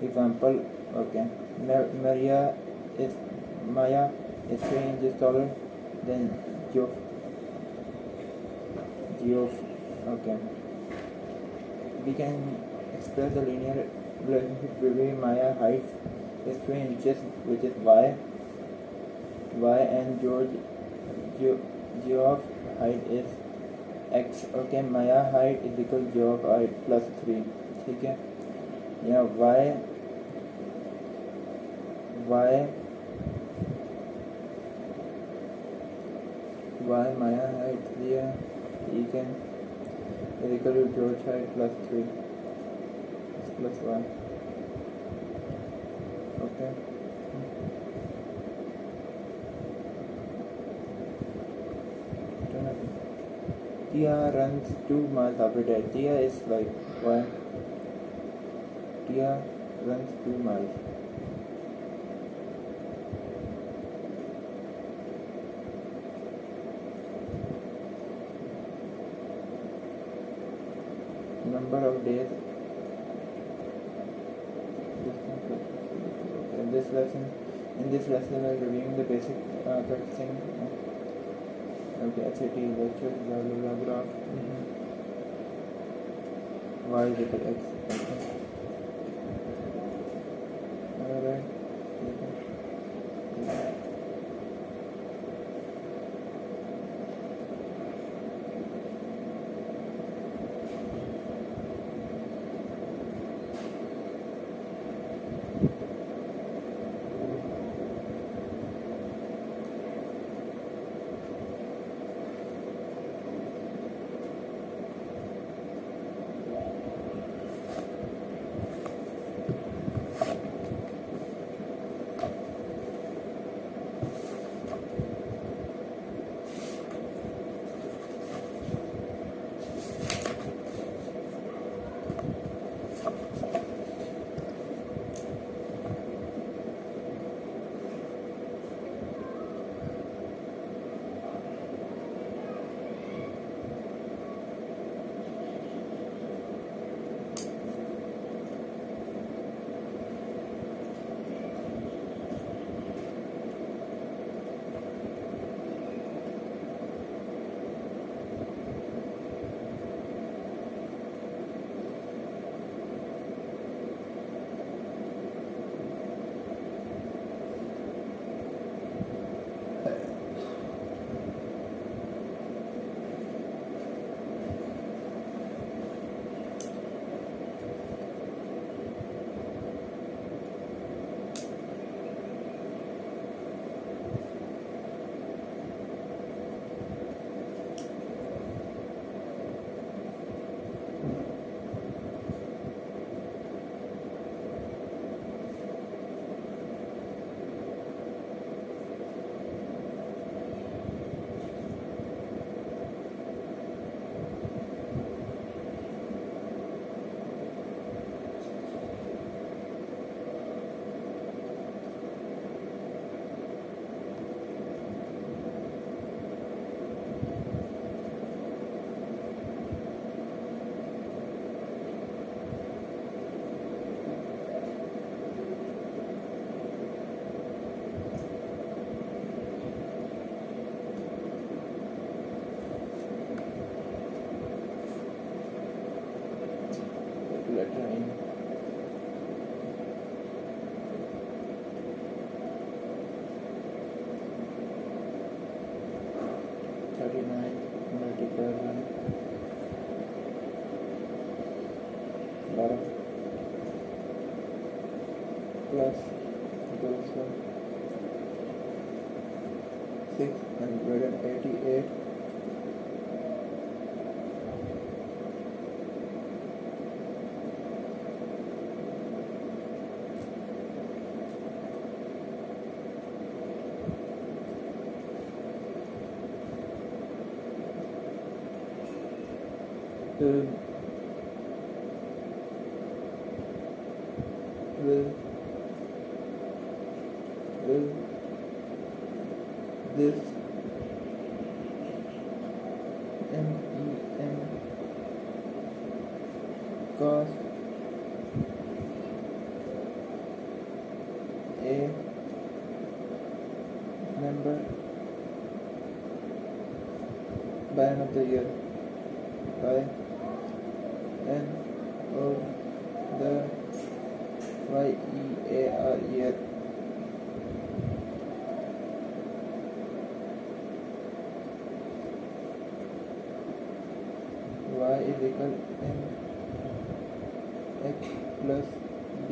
Speaker 1: Example, okay. Maya is 3 inches taller than Geoff. Okay. We can express the linear relationship between Maya height is 3 inches, which is y, and Geoff height is x. Okay, Maya height is equal to Geoff height plus 3. ठीक है, यहाँ y Maya height दिया, ठीक है, is equal to Geoff height plus 3. plus 1. Okay. Tia runs 2 miles every day. Tia is like what? Tia runs 2 miles. Number of days. In this lesson, we're reviewing the basic practicing. Okay, HAT lecture, blah blah blah graph. Y is equal x. Okay. Alright. Letter in. Multiple 12 plus 688 will this MEM cause a member by end of the year by end of the year. Y is equal mx plus d.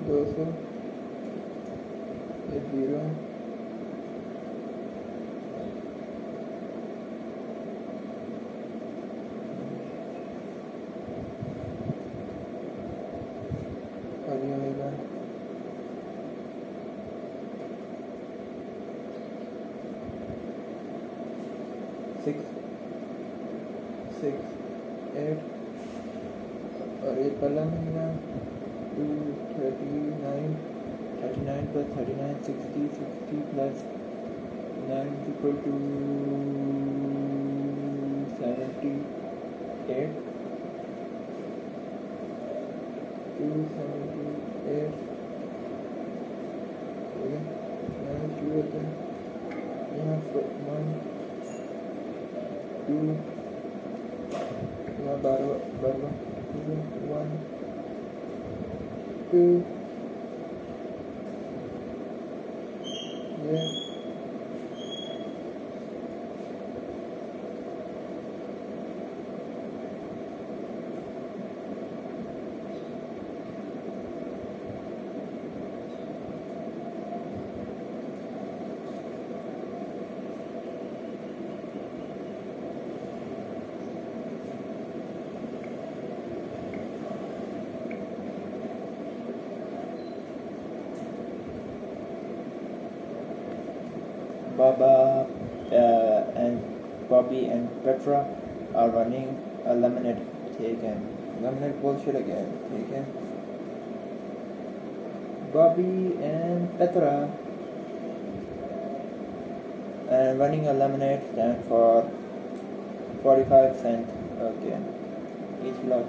Speaker 1: 200 0 खाली होगा 6 6 8 और ये पहला महीना 239 39 plus 39 60 60 plus 9 is equal to 78 278 okay minus 2 होते हैं यहाँ 1 2 यहाँ 12 1 2 ये Bobby and Petra are running a lemonade. Taken. Lemonade bullshit again. Taken. Bobby and Petra and running a lemonade stand for 45 cents. Okay. Each lot.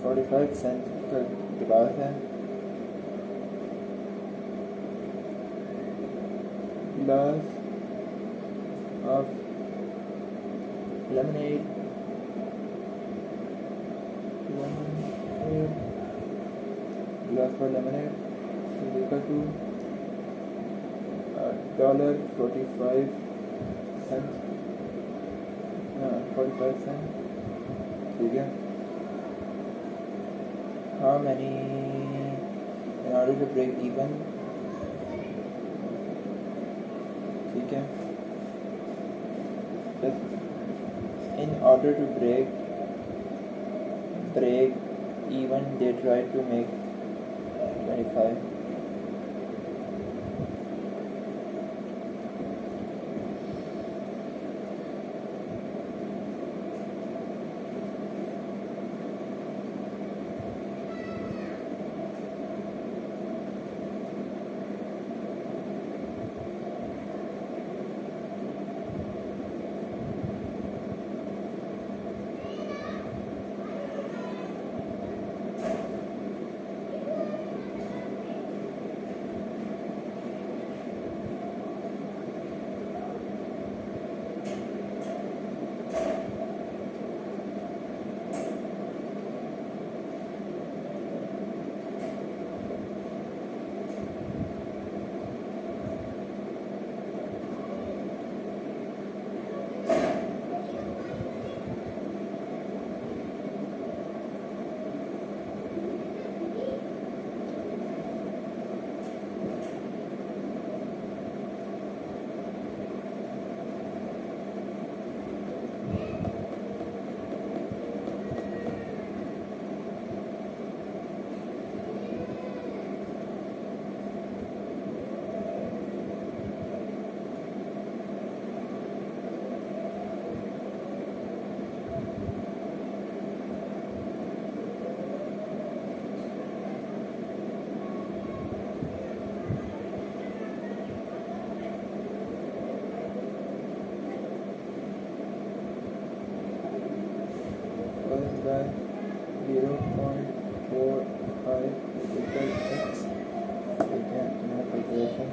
Speaker 1: 45 cents. Good. Glass of lemonade glass for lemonade is equal to $1.45 45 cents. ठीक है. How many in order to break even? ठीक है. In order to break even, they try to make 25. By 0.45 equals x. We can do calculation.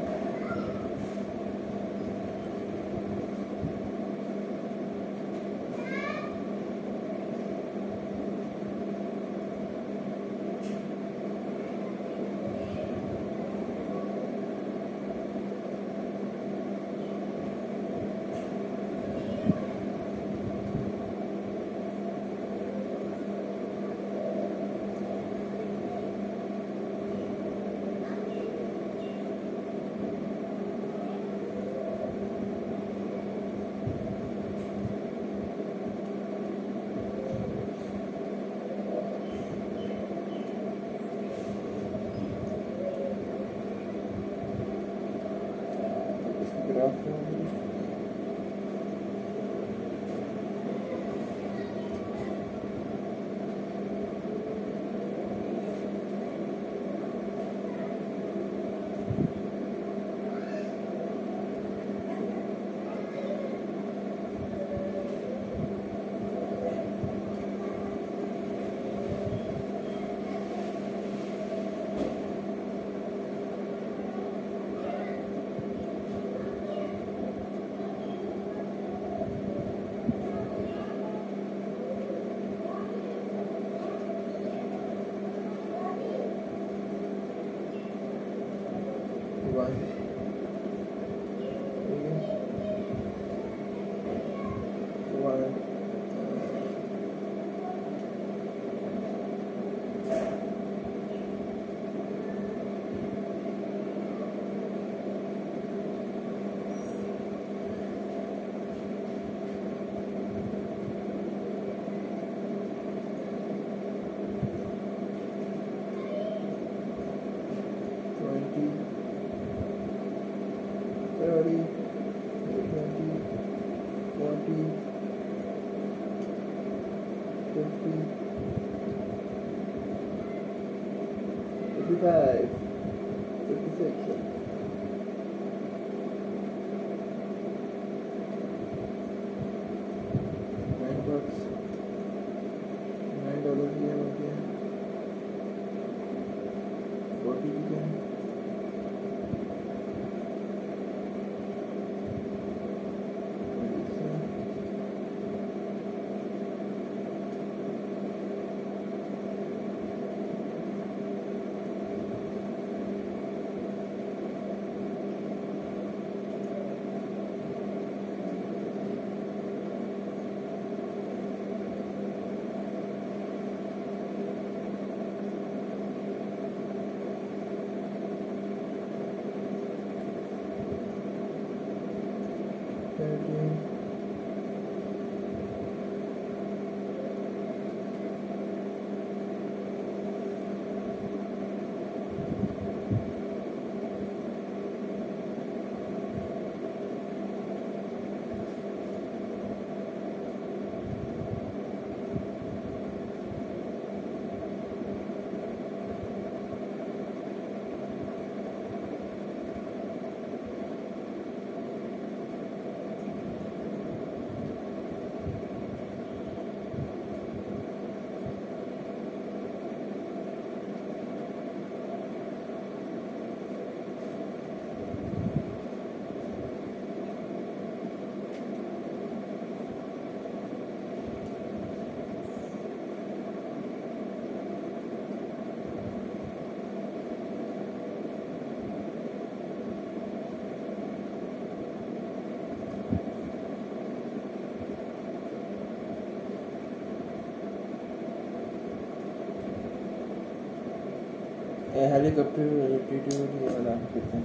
Speaker 1: helicopter altitude वाला कितना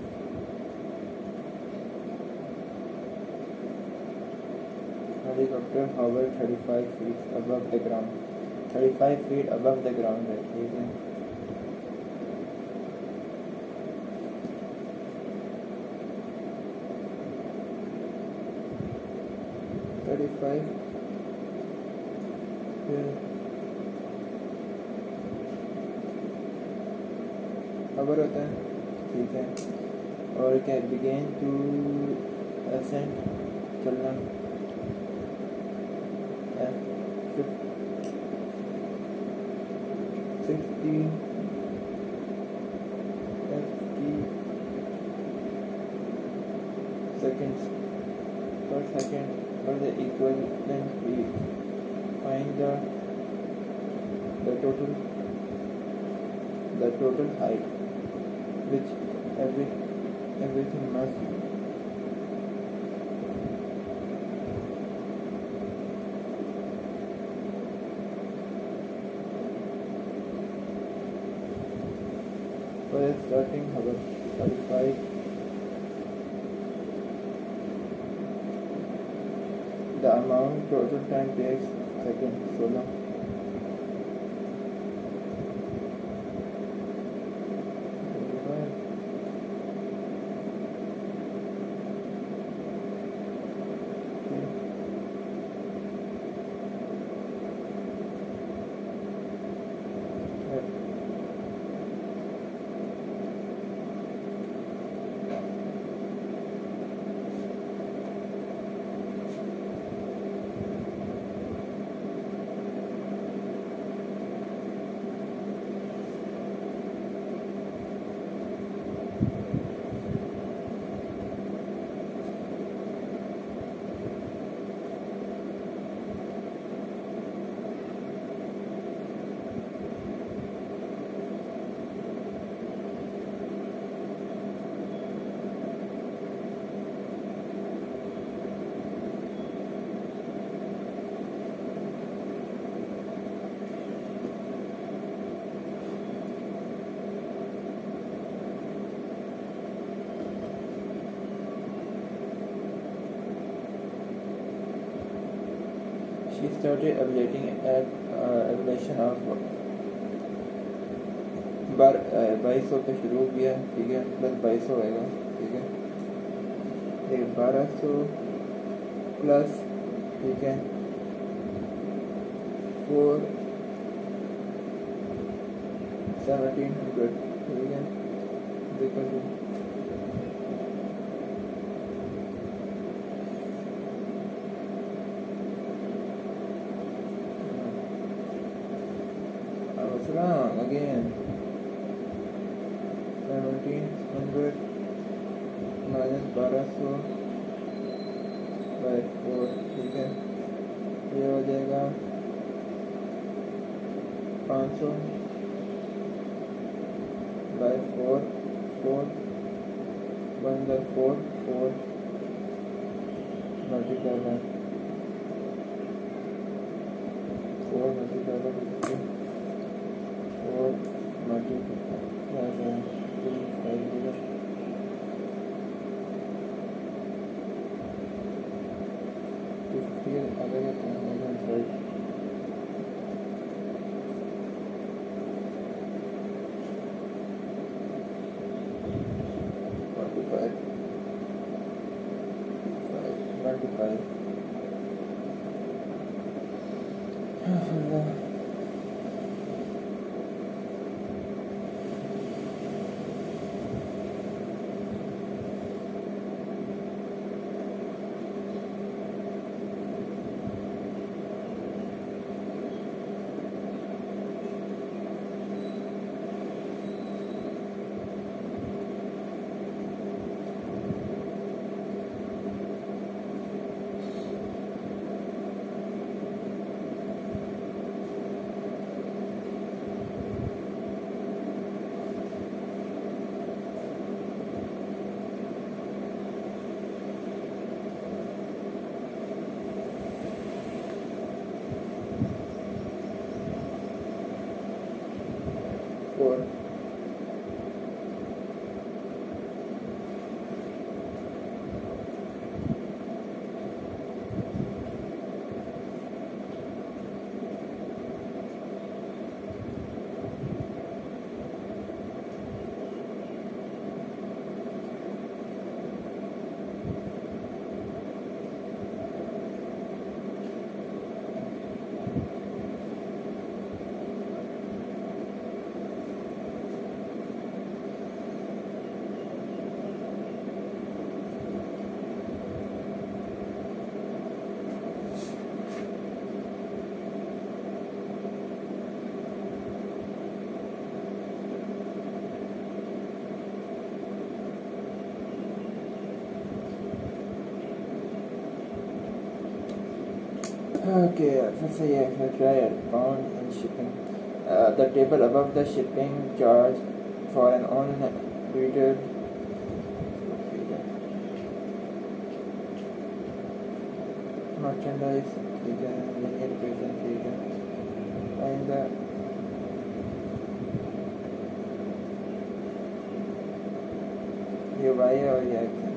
Speaker 1: helicopter hover 35 feet above the ground 35 feet above the ground है ठीक है 35 खबर होता है ठीक है और क्या बिगेन टू असेंट चलना 60 seconds per second for the equivalent speed. Find the total height which everything must for starting hover 35 the amount total time takes seconds 16 25 He started evaluation of 2200 पे शुरू किया, ठीक है, प्लस 2200 होएगा, ठीक है, ये 1200 प्लस, ठीक है, 1700, ठीक है, देखो जी, again 1700 minus 1200 by 4, ठीक है, ये हो जाएगा 500 by 4, 4 1 by 4 4 multiplied by 4 multiplied by 50, 4 multiplied by 250, 250 आगे जाते हैं, right, 45 95 4 Okay, let's say let's try it on in shipping. The table above the shipping charge for an unrated merchandise, ठीक है, linear equation, ठीक है, and ये y है और ये x है,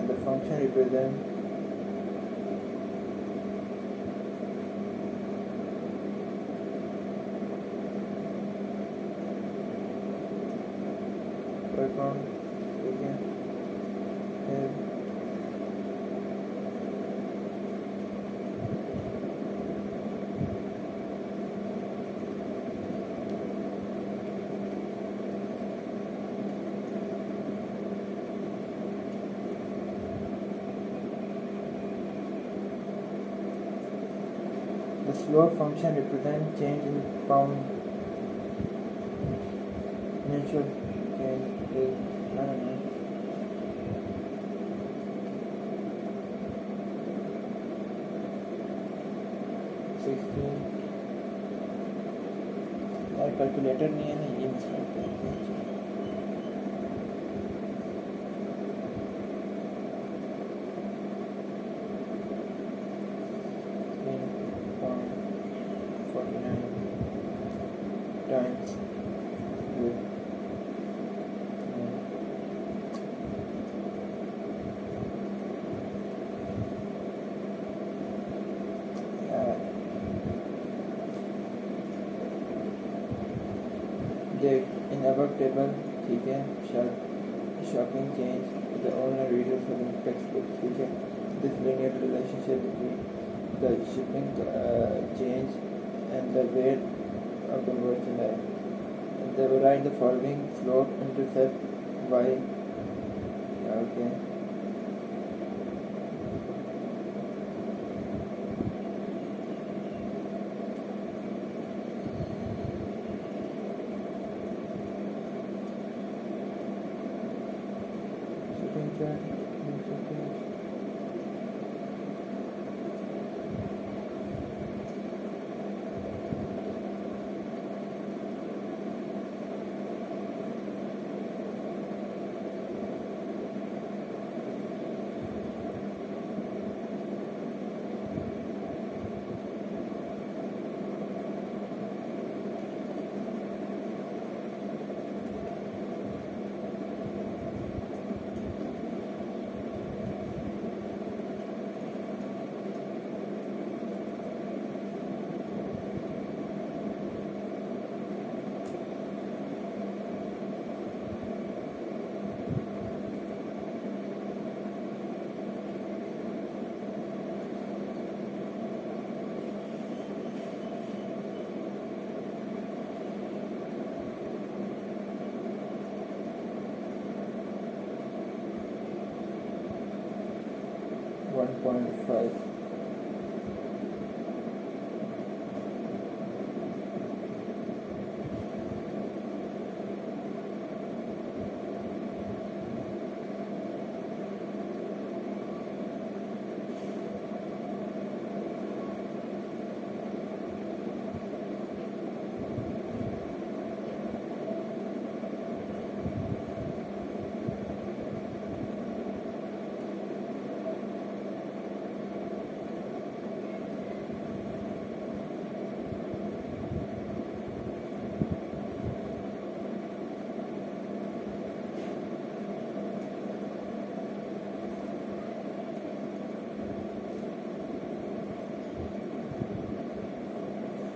Speaker 1: the function represent perform, ठीक है, the slope function represents change in pound mutual change is, I don't know, calculator नहीं है ना, ये मसला है। Times The in above table, ठीक है, shocking change the owner readers of the textbook, ठीक है. This linear relationship between the shipping change and the weight of the merchandise. And they will write the following: slope intercept y. Okay. .5.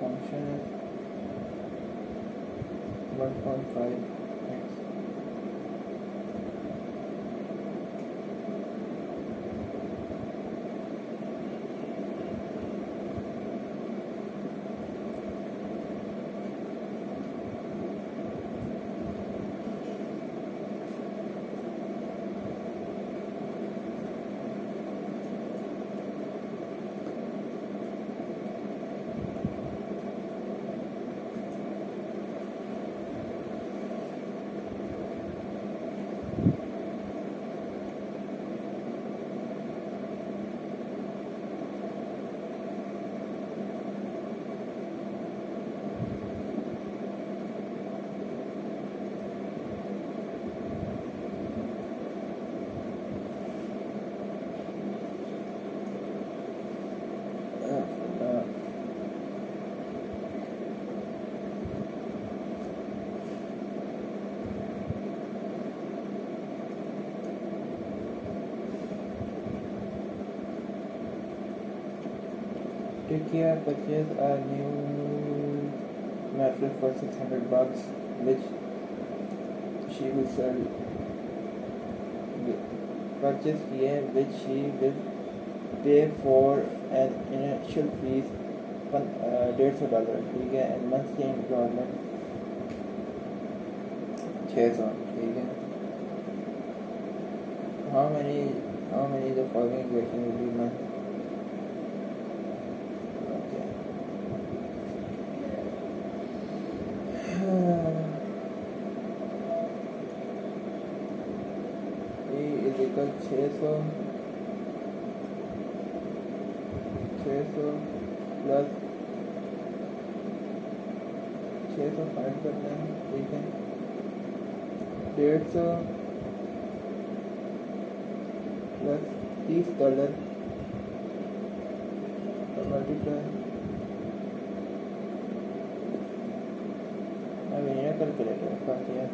Speaker 1: Function is 1.5x. Turkey purchased a new mattress for $600, which she will sell. Purchase किए, which she will pay for an initial fees $150, ठीक है, and monthly installment 600, ठीक है. How many the following question will be month? Equal 600 plus 600 find करते हैं, ठीक है. 150 plus $30 multiply. अब ये कैलकुलेटर काफी है.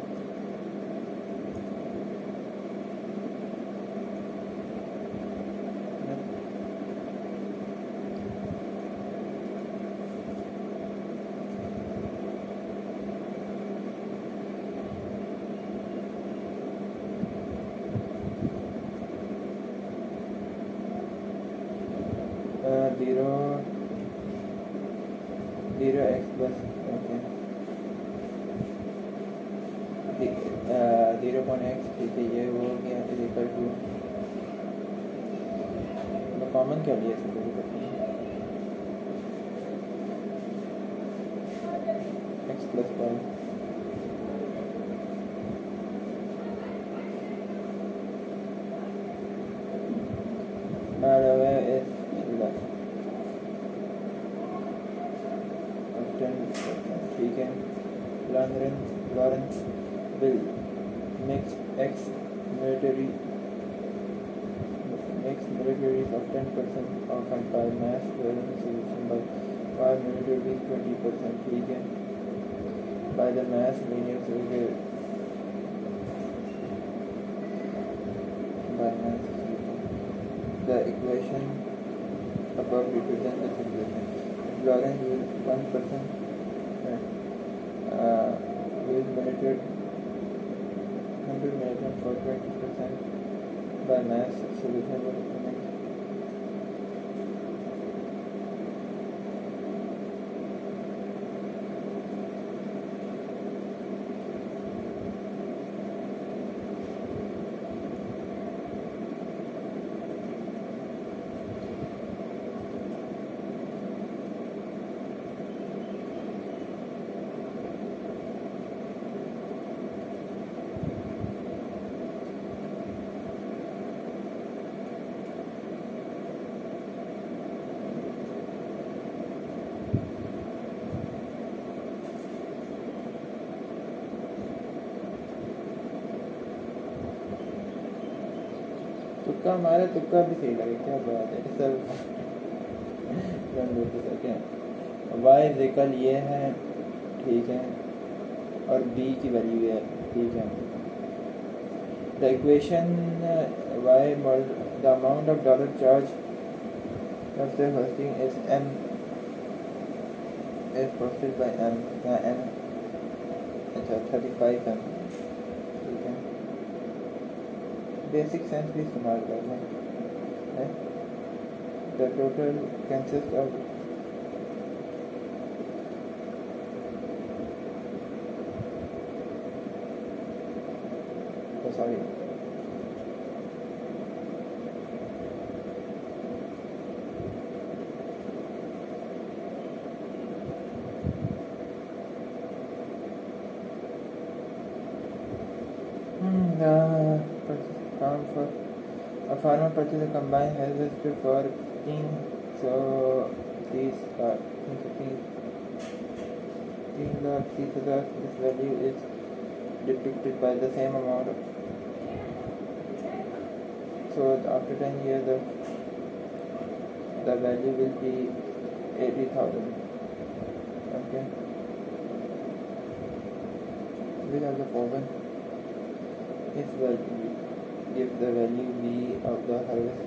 Speaker 1: 0 x plus, okay, 0.x, ठीक है, ये हो गया इज इक्वल टू, कॉमन क्या लिया इसको x plus 1, by the way is less of 10%, ठीक है. Lawrence will makes militaries of 10% often by mass balance solution by 5 militaries 20%, ठीक है, by the mass linear solution by mass solution. The equation above represents the situation. Lawrence will 1% will military 100 million for 20% by mass solution will implement. तुक्का हमारा तुक्का भी सही लगे, क्या बात है सब. वाई इक्वल ये है, ठीक है, और बी की वैल्यू है, ठीक है. The equation why the amount of dollar charge of the hosting is m is posted by m, या m, अच्छा 35 m, ठीक है. बेसिक सेंस भी इस्तेमाल करना है. The total consist of sorry for a farmer purchases a combined harvester for 15, so these are 15 lakh 30,000. This value is depicted by the same amount of, so after 10 years the value will be 80,000. Okay, these are the following. Its value, if the value b of the harvest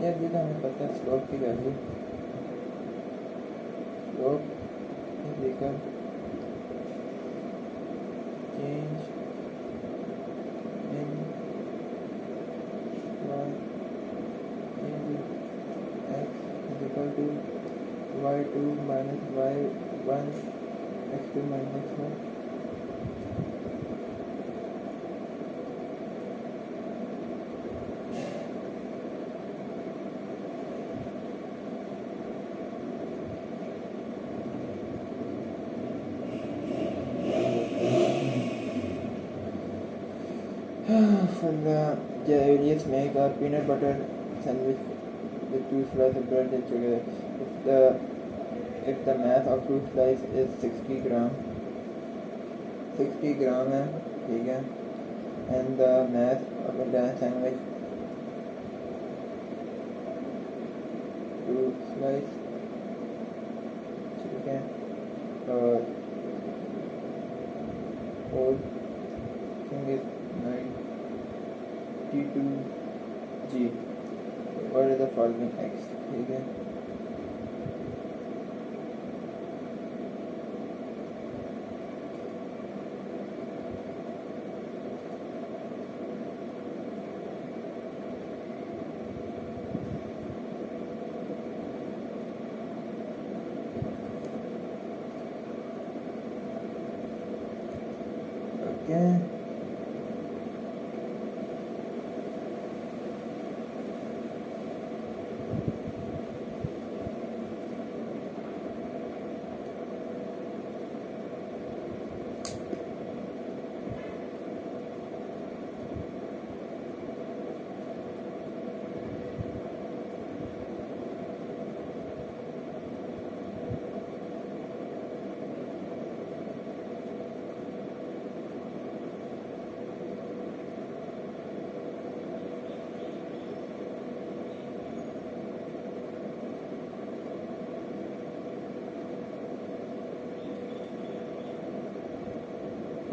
Speaker 1: यार ये तो हमें पता है. Slope की value, slope लेकर change in y in x is equal to y2 minus y1 x2 minus x1. For the aliens make a peanut butter sandwich with 2 slices of bread and sugar. If the mass of 2 slices is 60 gram है, ठीक है, and the mass of a sandwich 2 slices, ठीक है, और T2G. What are the following X? ठीक है. Okay.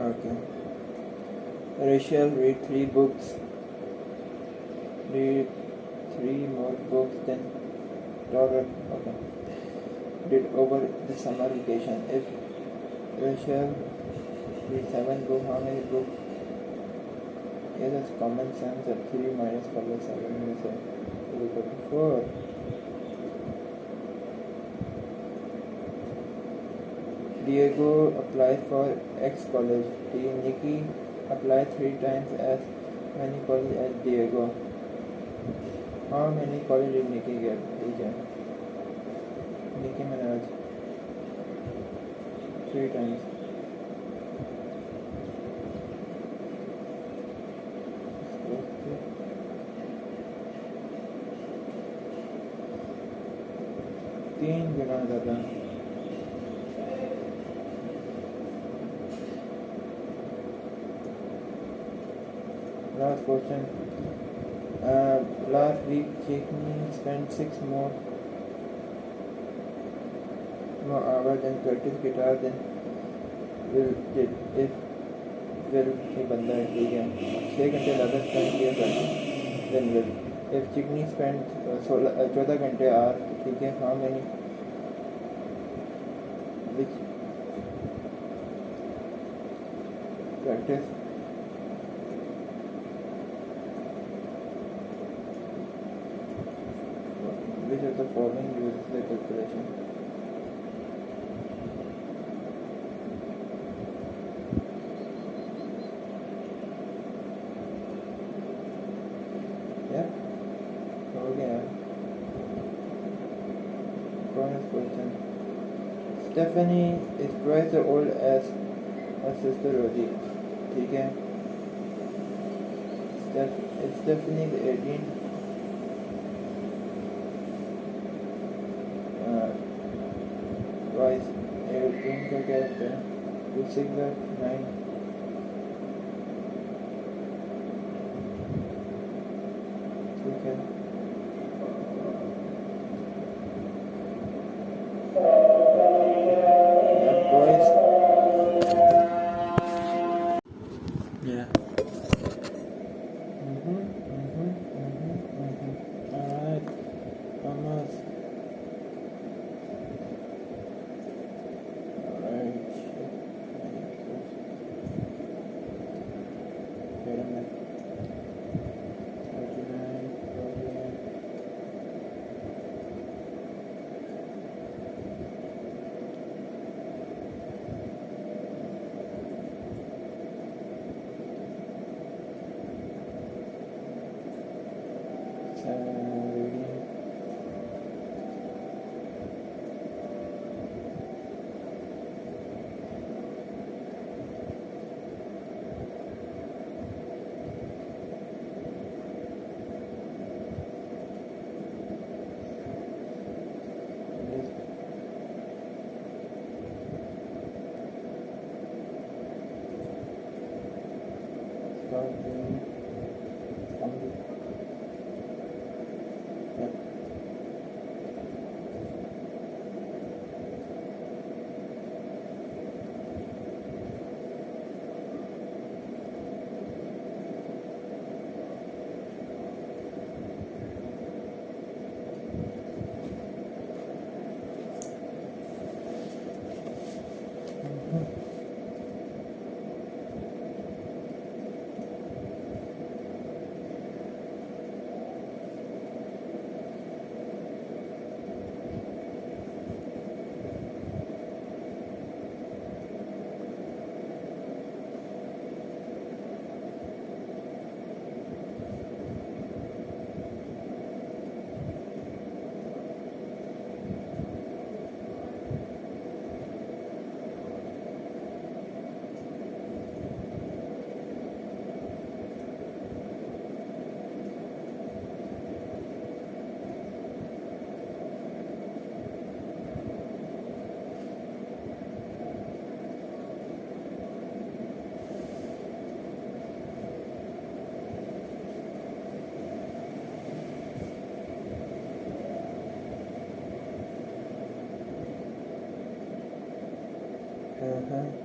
Speaker 1: Okay. Rachel read 3 books. Read 3 more books than Robert. Okay. Did over the summer vacation. If Rachel read 7 books, how many books? Yeah, that's common sense. That 3 minus 7 is equal to 4. Diego applied for X college. Nikki applied 3 times as many colleges as Diego. How many colleges did Nikki get? Nicki Minaj 3 times. तीन गुना ज़्यादा. Last question. Last week, Chikni spent 6 more hours than practice guitar than Will did. If Will he बंदा है, ठीक है. 6 घंटे ज़्यादा spend किया than Will. If Chikni spent 14 घंटे hour, ठीक है. How many? Which practice? Which of the following uses the calculation? Yeah? Okay. Bonus question. Stephanie is twice as old as her sister Rosie. ठीक है. Stephanie is 18. Twice 18 का क्या है? 2 6 9. ठीक है. Twice. Yeah. Alright. Thomas. Shit,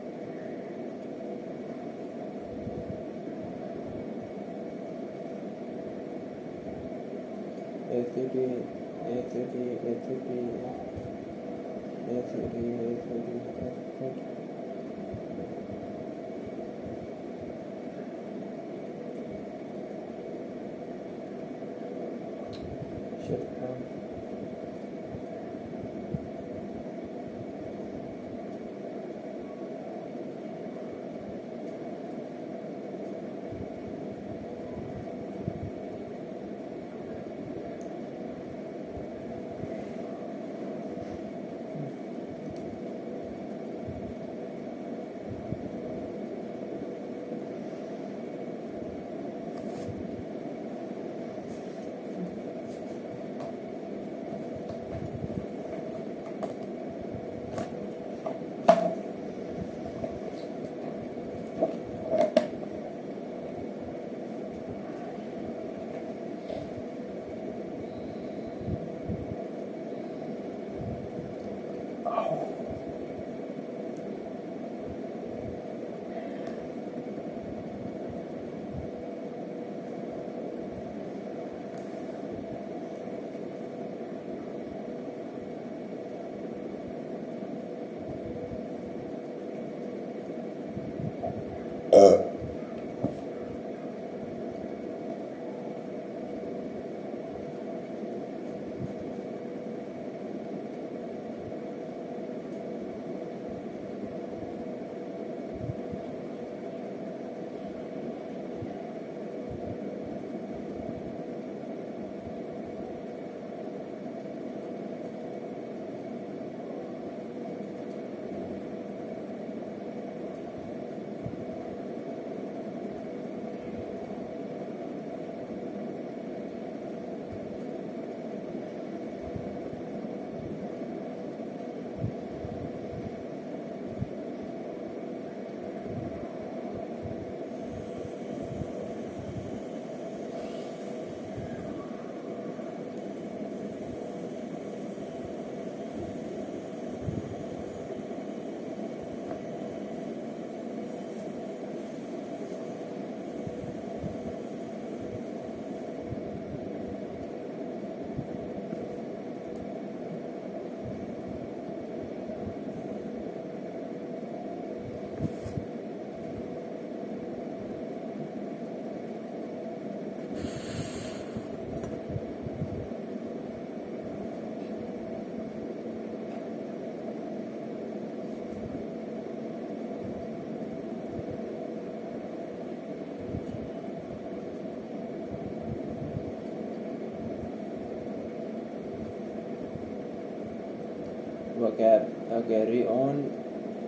Speaker 1: Carry on.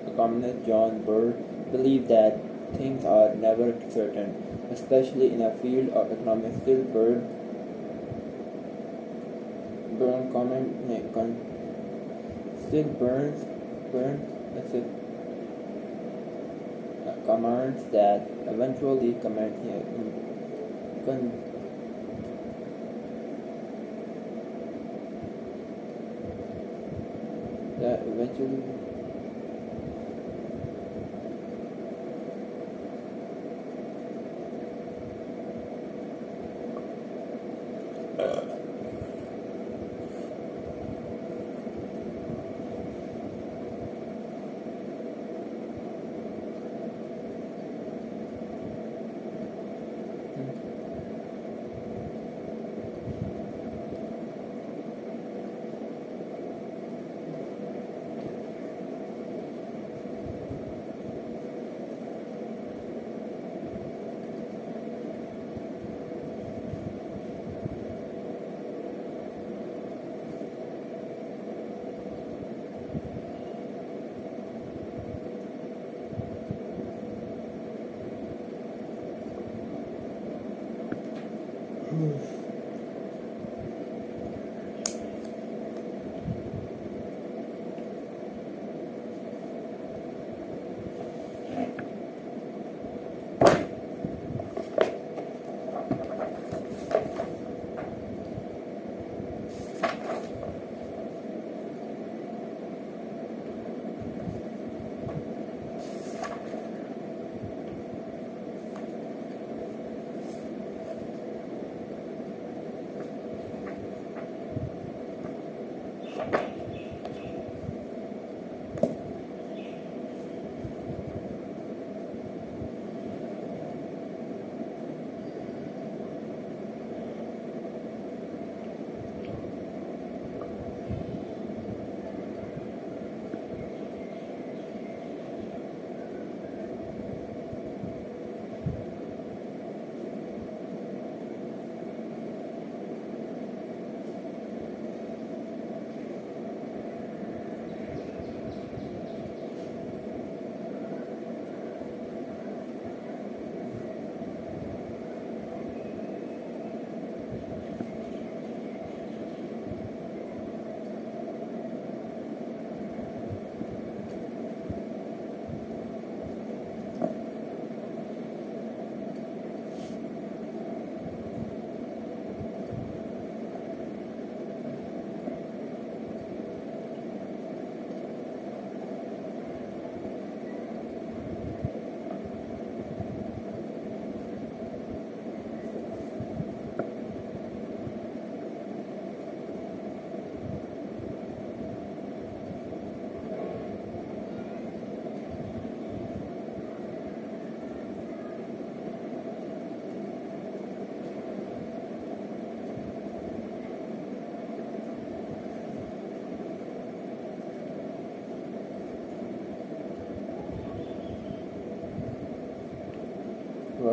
Speaker 1: Economist John Burr believed that things are never certain, especially in a field of economics. Still, Burns commands that eventually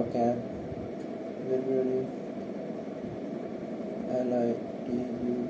Speaker 1: can literally LITU.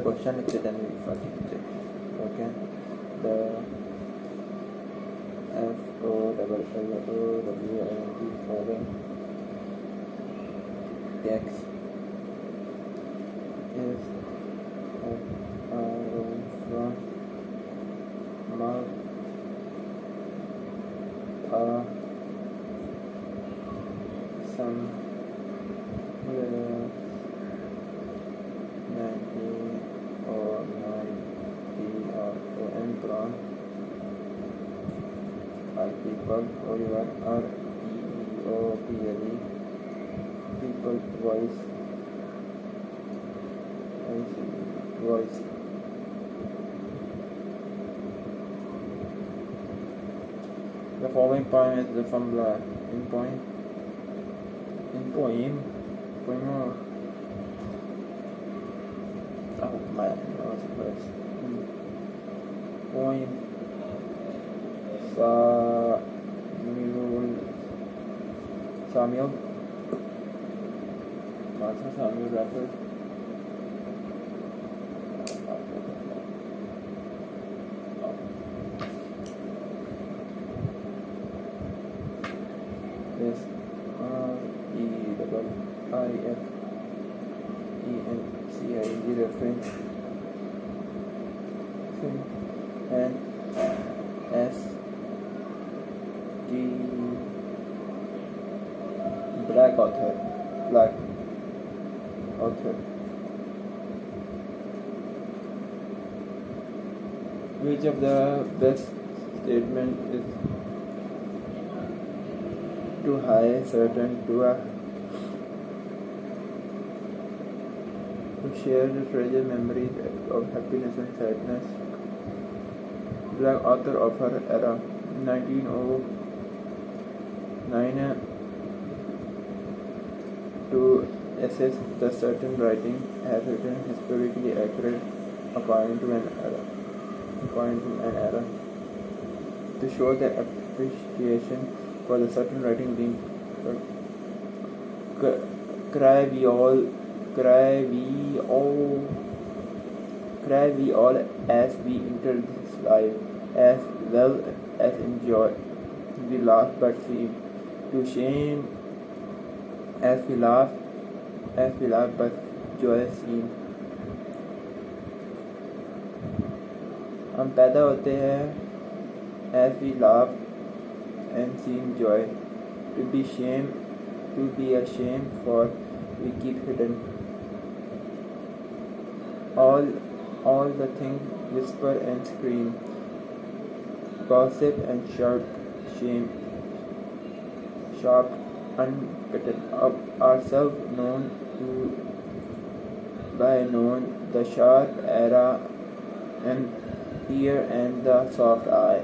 Speaker 1: question लिखते then we fucking check. Okay. The FOWWING following text is from Malta, some 90 or 90 or from are people or even are PEOPLE people voice. The following poem is from the poem. Oh man, that was close. Poem. Samuel. Martha Samuel Rafford. Yes. REIFENCING reference. And SG black author. Which of the best statement is too high, certain to share the treasure memories of happiness and sadness? Black author of her era, 1909, to assess the certain writing has written historically accurate according to an era, to show the appreciation for the certain writing being cry we all as we enter this life, as well as enjoy. We laugh but seem to shame, as we laugh but joy seem. हम पैदा होते हैं as we laugh and seem joy, to be ashamed for we keep hidden. All the things whisper and scream, gossip and shout shame, sharp unbitten ourselves known to by known the sharp era and ear and the soft eye.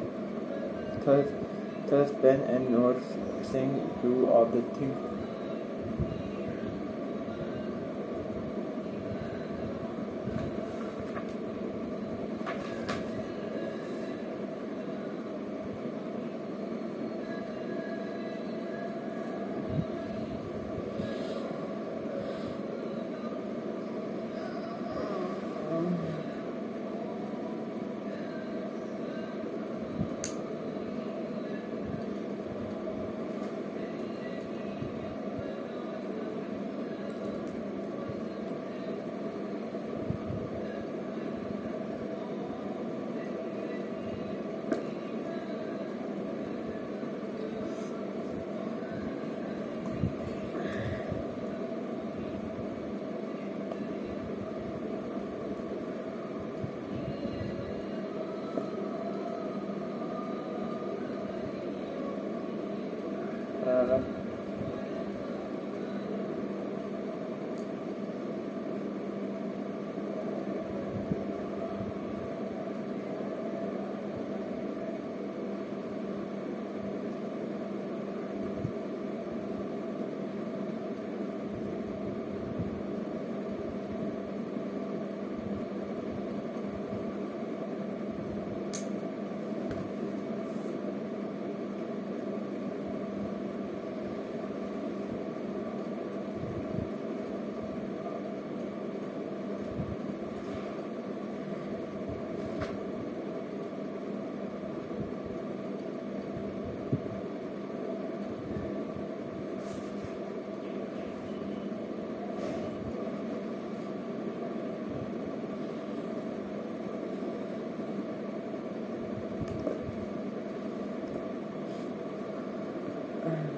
Speaker 1: Thus pen and notes sing two of the things. No.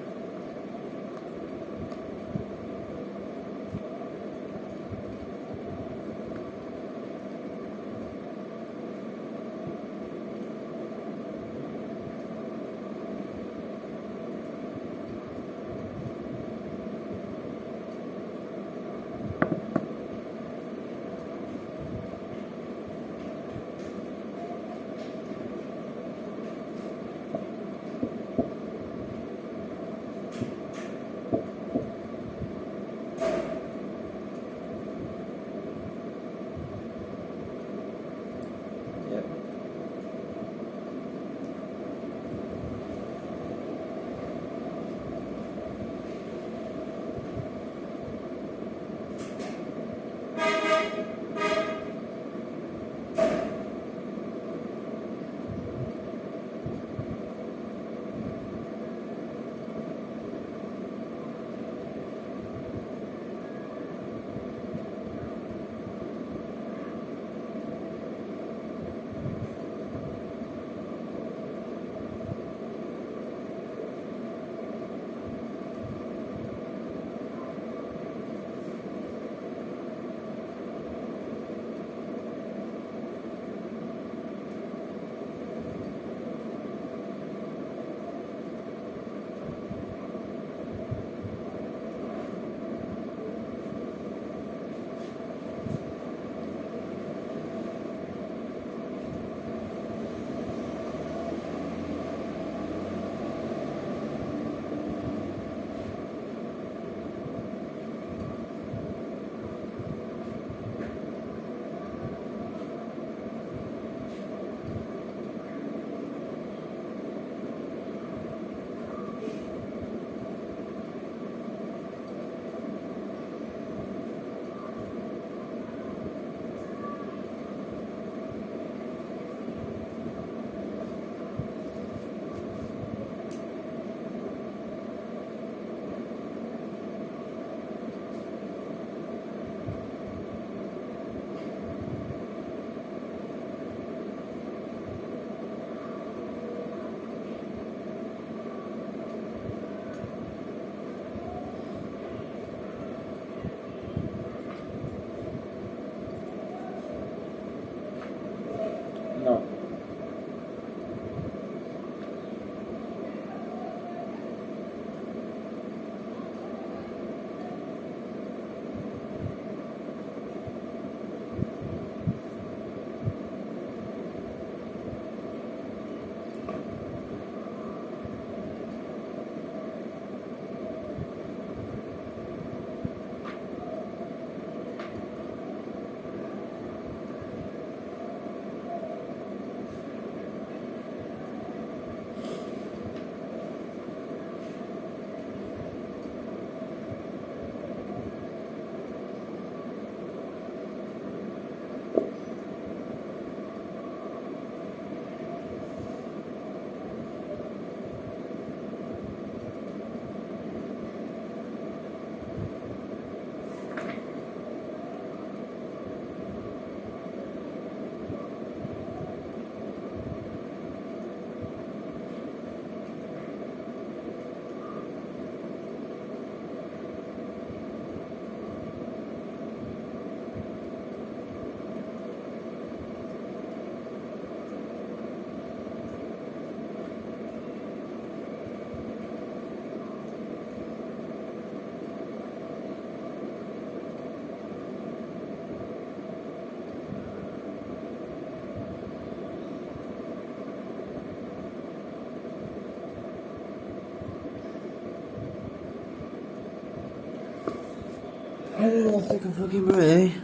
Speaker 1: I don't take a fucking break.